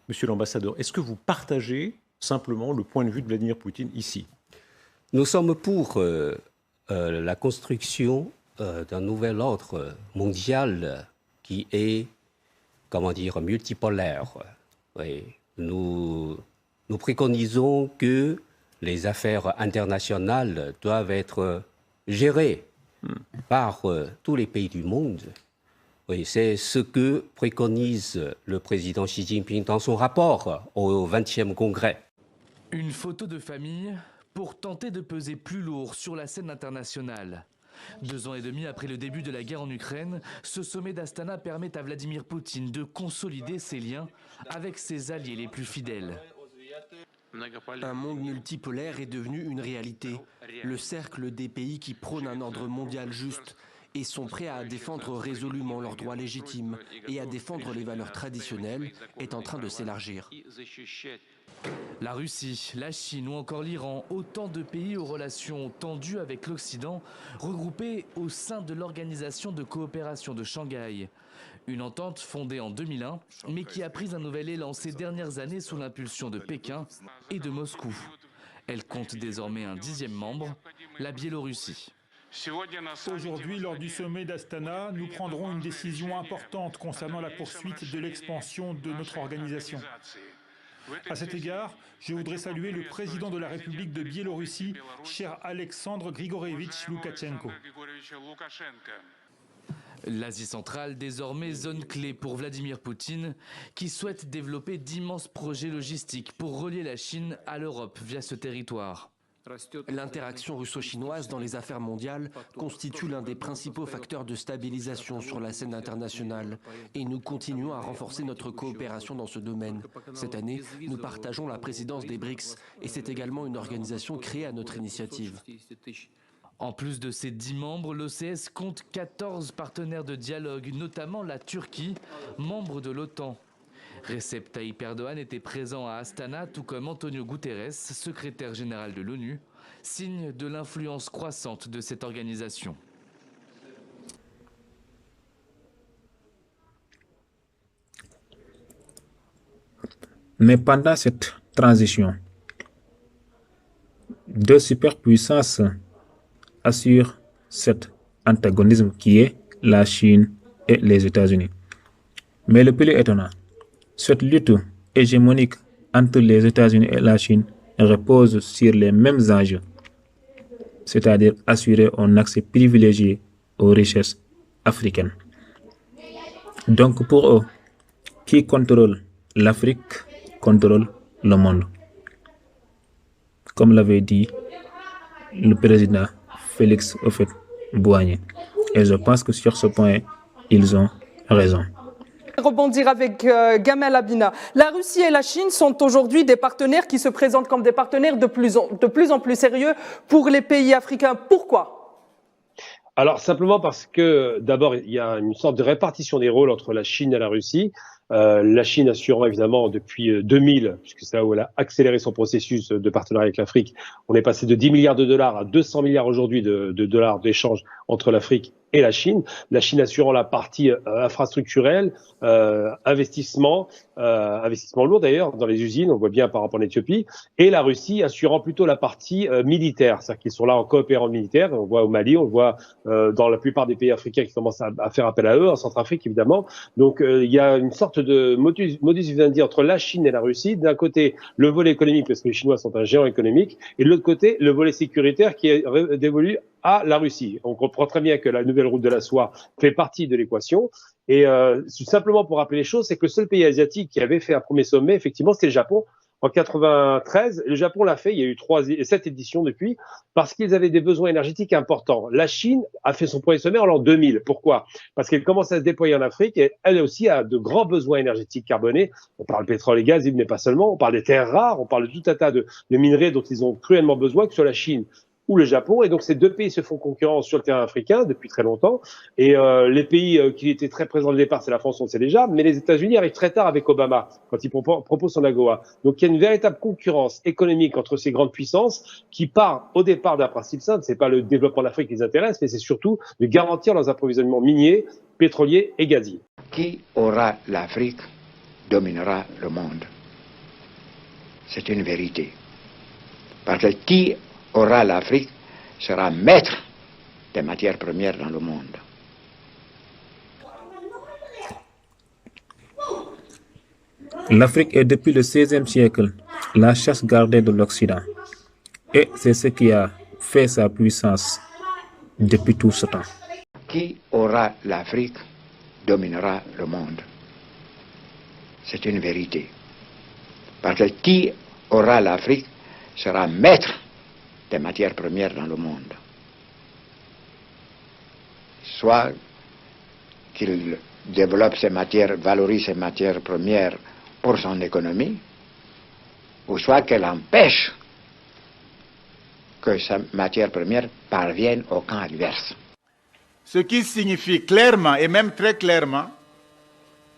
Monsieur l'ambassadeur, est-ce que vous partagez simplement le point de vue de Vladimir Poutine ici? Nous sommes pour la construction d'un nouvel ordre mondial qui est, comment dire, multipolaire. Oui. Nous préconisons que les affaires internationales doivent être gérées par tous les pays du monde. Oui, c'est ce que préconise le président Xi Jinping dans son rapport au 20e congrès. Une photo de famille pour tenter de peser plus lourd sur la scène internationale. 2 ans et demi après le début de la guerre en Ukraine, ce sommet d'Astana permet à Vladimir Poutine de consolider ses liens avec ses alliés les plus fidèles. Un monde multipolaire est devenu une réalité. Le cercle des pays qui prônent un ordre mondial juste et sont prêts à défendre résolument leurs droits légitimes et à défendre les valeurs traditionnelles est en train de s'élargir. La Russie, la Chine ou encore l'Iran, autant de pays aux relations tendues avec l'Occident, regroupés au sein de l'Organisation de coopération de Shanghai. Une entente fondée en 2001, mais qui a pris un nouvel élan ces dernières années sous l'impulsion de Pékin et de Moscou. Elle compte désormais un 10e membre, la Biélorussie. Aujourd'hui, lors du sommet d'Astana, nous prendrons une décision importante concernant la poursuite de l'expansion de notre organisation. À cet égard, je voudrais saluer le président de la République de Biélorussie, cher Alexandre Grigorievitch Loukachenko. L'Asie centrale, désormais zone clé pour Vladimir Poutine, qui souhaite développer d'immenses projets logistiques pour relier la Chine à l'Europe via ce territoire. L'interaction russo-chinoise dans les affaires mondiales constitue l'un des principaux facteurs de stabilisation sur la scène internationale et nous continuons à renforcer notre coopération dans ce domaine. Cette année, nous partageons la présidence des BRICS et c'est également une organisation créée à notre initiative. En plus de ses 10 membres, l'OCS compte 14 partenaires de dialogue, notamment la Turquie, membre de l'OTAN. Recep Tayyip Erdogan était présent à Astana, tout comme Antonio Guterres, secrétaire général de l'ONU, signe de l'influence croissante de cette organisation. Mais pendant cette transition, deux superpuissances assurent cet antagonisme qui est la Chine et les États-Unis. Mais le plus étonnant, cette lutte hégémonique entre les États-Unis et la Chine repose sur les mêmes enjeux, c'est-à-dire assurer un accès privilégié aux richesses africaines. Donc pour eux, qui contrôle l'Afrique contrôle le monde. Comme l'avait dit le président Félix Houphouët-Boigny. Et je pense que sur ce point, ils ont raison. Rebondir avec Gamel Abina. La Russie et la Chine sont aujourd'hui des partenaires qui se présentent comme des partenaires de plus en plus sérieux pour les pays africains. Pourquoi ? Alors simplement parce que d'abord il y a une sorte de répartition des rôles entre la Chine et la Russie. La Chine assurant évidemment depuis 2000, puisque c'est là où elle a accéléré son processus de partenariat avec l'Afrique, on est passé de 10 milliards de dollars à 200 milliards aujourd'hui de dollars d'échange entre l'Afrique et la Chine assurant la partie infrastructurelle, investissement lourd d'ailleurs dans les usines, on voit bien par rapport en Éthiopie, et la Russie assurant plutôt la partie militaire, c'est-à-dire qu'ils sont là en coopérant militaire, on voit au Mali, on voit dans la plupart des pays africains qui commencent à faire appel à eux, en Centrafrique évidemment, donc il y a une sorte de modus vivendi entre la Chine et la Russie, d'un côté le volet économique parce que les Chinois sont un géant économique, et de l'autre côté le volet sécuritaire qui est dévolu à la Russie. On comprend très bien que la nouvelle route de la soie fait partie de l'équation. Et simplement pour rappeler les choses, c'est que le seul pays asiatique qui avait fait un premier sommet, effectivement, c'était le Japon. En 93, le Japon l'a fait, il y a eu 7 éditions depuis, parce qu'ils avaient des besoins énergétiques importants. La Chine a fait son premier sommet en l'an 2000. Pourquoi ? Parce qu'elle commence à se déployer en Afrique et elle aussi a de grands besoins énergétiques carbonés. On parle pétrole et gaz, mais pas seulement. On parle des terres rares, on parle de tout un tas de minerais dont ils ont cruellement besoin, que ce soit la Chine ou le Japon, et donc ces deux pays se font concurrence sur le terrain africain depuis très longtemps, et les pays qui étaient très présents au départ, c'est la France, on le sait déjà, mais les États-Unis arrivent très tard avec Obama, quand il propose son AGOA. Donc il y a une véritable concurrence économique entre ces grandes puissances qui part au départ d'un principe simple, c'est pas le développement de l'Afrique qui les intéresse, mais c'est surtout de garantir leurs approvisionnements miniers, pétroliers et gaziers. Qui aura l'Afrique dominera le monde. C'est une vérité. Parce que qui aura l'Afrique sera maître des matières premières dans le monde. L'Afrique est depuis le XVIe siècle la chasse gardée de l'Occident. Et c'est ce qui a fait sa puissance depuis tout ce temps. Qui aura l'Afrique dominera le monde. C'est une vérité. Parce que qui aura l'Afrique sera maître des matières premières dans le monde. Soit qu'il développe ces matières, valorise ces matières premières pour son économie, ou soit qu'elle empêche que ces matières premières parviennent au camp adverse. Ce qui signifie clairement, et même très clairement,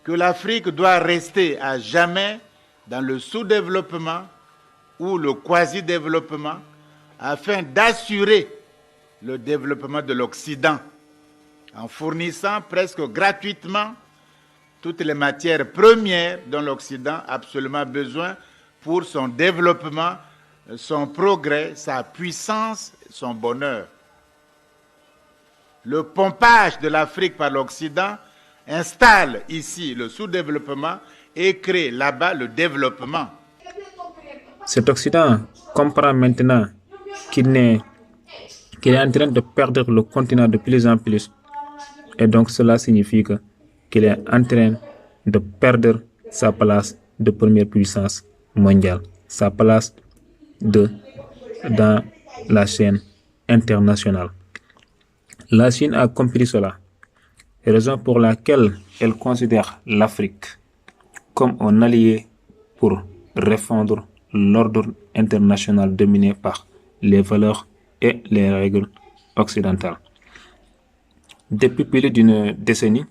que l'Afrique doit rester à jamais dans le sous-développement ou le quasi-développement afin d'assurer le développement de l'Occident en fournissant presque gratuitement toutes les matières premières dont l'Occident a absolument besoin pour son développement, son progrès, sa puissance, son bonheur. Le pompage de l'Afrique par l'Occident installe ici le sous-développement et crée là-bas le développement. Cet Occident comprend maintenant qu'il est en train de perdre le continent de plus en plus. Et donc cela signifie qu'il est en train de perdre sa place de première puissance mondiale, sa place dans la chaîne internationale. La Chine a compris cela, raison pour laquelle elle considère l'Afrique comme un allié pour refondre l'ordre international dominé par les valeurs et les règles occidentales. Depuis plus d'une décennie,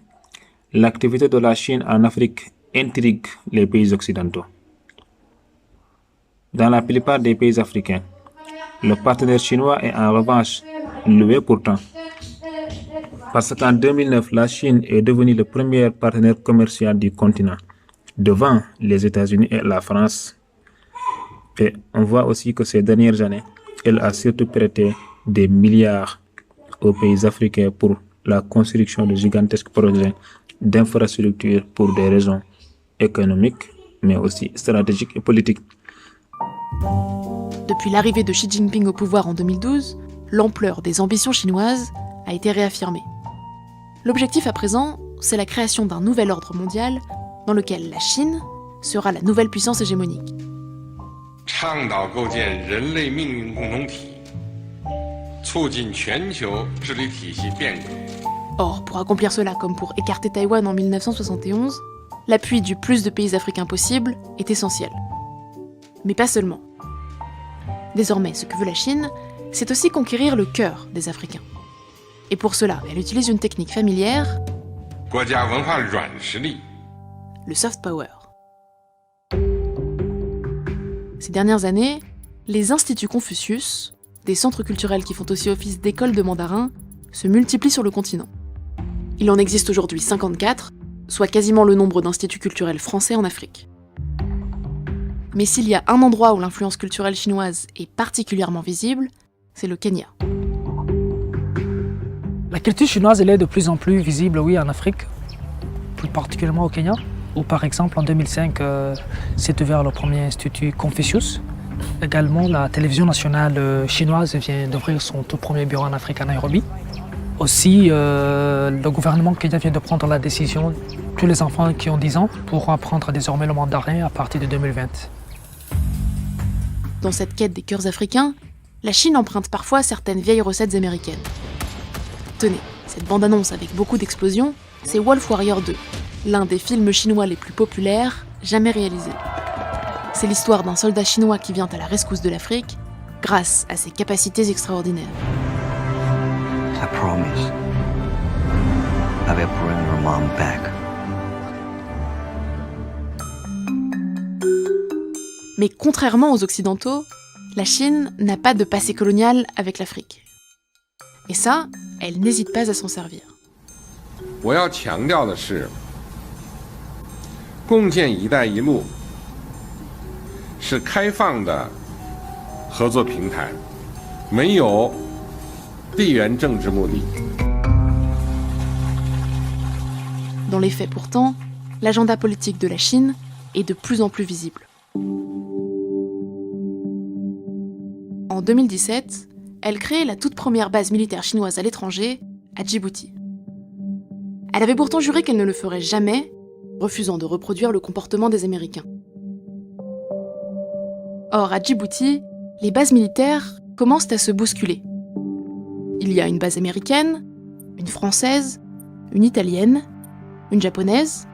l'activité de la Chine en Afrique intrigue les pays occidentaux. Dans la plupart des pays africains, le partenaire chinois est en revanche loué pourtant. Parce qu'en 2009, la Chine est devenue le premier partenaire commercial du continent, devant les États-Unis et la France. Et on voit aussi que ces dernières années, elle a surtout prêté des milliards aux pays africains pour la construction de gigantesques projets d'infrastructures pour des raisons économiques, mais aussi stratégiques et politiques. Depuis l'arrivée de Xi Jinping au pouvoir en 2012, l'ampleur des ambitions chinoises a été réaffirmée. L'objectif à présent, c'est la création d'un nouvel ordre mondial dans lequel la Chine sera la nouvelle puissance hégémonique. Or, pour accomplir cela, comme pour écarter Taïwan en 1971, l'appui du plus de pays africains possible est essentiel. Mais pas seulement. Désormais, ce que veut la Chine, c'est aussi conquérir le cœur des Africains. Et pour cela, elle utilise une technique familière, le soft power. Ces dernières années, les instituts Confucius, des centres culturels qui font aussi office d'école de mandarin, se multiplient sur le continent. Il en existe aujourd'hui 54, soit quasiment le nombre d'instituts culturels français en Afrique. Mais s'il y a un endroit où l'influence culturelle chinoise est particulièrement visible, c'est le Kenya. La culture chinoise elle est de plus en plus visible, oui, en Afrique, plus particulièrement au Kenya, où par exemple en 2005 s'est ouvert le premier institut Confucius. Également, la télévision nationale chinoise vient d'ouvrir son tout premier bureau en Afrique à Nairobi. Aussi, le gouvernement kenyan vient de prendre la décision que tous les enfants qui ont 10 ans pourront apprendre désormais le mandarin à partir de 2020. Dans cette quête des cœurs africains, la Chine emprunte parfois certaines vieilles recettes américaines. Tenez, cette bande-annonce avec beaucoup d'explosions, c'est Wolf Warrior 2, l'un des films chinois les plus populaires jamais réalisés. C'est l'histoire d'un soldat chinois qui vient à la rescousse de l'Afrique grâce à ses capacités extraordinaires. I promise I will bring your mom back. Mais contrairement aux Occidentaux, la Chine n'a pas de passé colonial avec l'Afrique. Et ça, elle n'hésite pas à s'en servir. 我要强调的是，共建“一带一路”是开放的合作平台，没有地缘政治目的。 Dans les faits pourtant, l'agenda politique de la Chine est de plus en plus visible. En 2017, elle crée la toute première base militaire chinoise à l'étranger, à Djibouti. Elle avait pourtant juré qu'elle ne le ferait jamais, refusant de reproduire le comportement des Américains. Or, à Djibouti, les bases militaires commencent à se bousculer. Il y a une base américaine, une française, une italienne, une japonaise,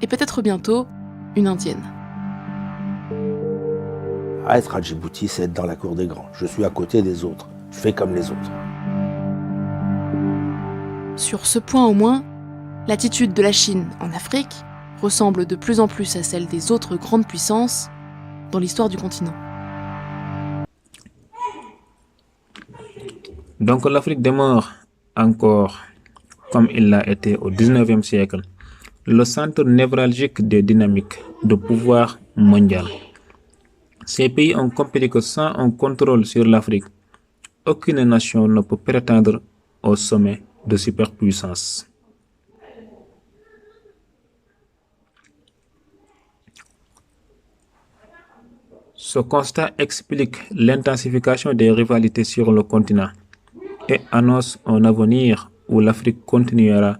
et peut-être bientôt une indienne. Être à Djibouti, c'est être dans la cour des grands. Je suis à côté des autres. Je fais comme les autres. Sur ce point au moins, l'attitude de la Chine en Afrique ressemble de plus en plus à celle des autres grandes puissances dans l'histoire du continent. Donc l'Afrique demeure encore, comme il l'a été au XIXe siècle, le centre névralgique des dynamiques de pouvoir mondial. Ces pays ont compris que sans un contrôle sur l'Afrique, aucune nation ne peut prétendre au sommet de superpuissance. Ce constat explique l'intensification des rivalités sur le continent et annonce un avenir où l'Afrique continuera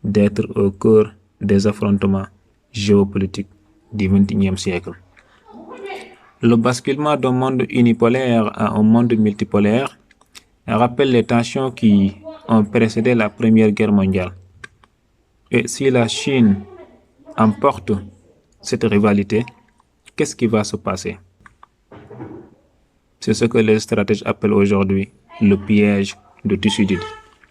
d'être au cœur des affrontements géopolitiques du XXIe siècle. Le basculement d'un monde unipolaire à un monde multipolaire rappelle les tensions qui ont précédé la Première Guerre mondiale. Et si la Chine emporte cette rivalité, qu'est-ce qui va se passer? C'est ce que les stratèges appellent aujourd'hui le piège de Thucydide.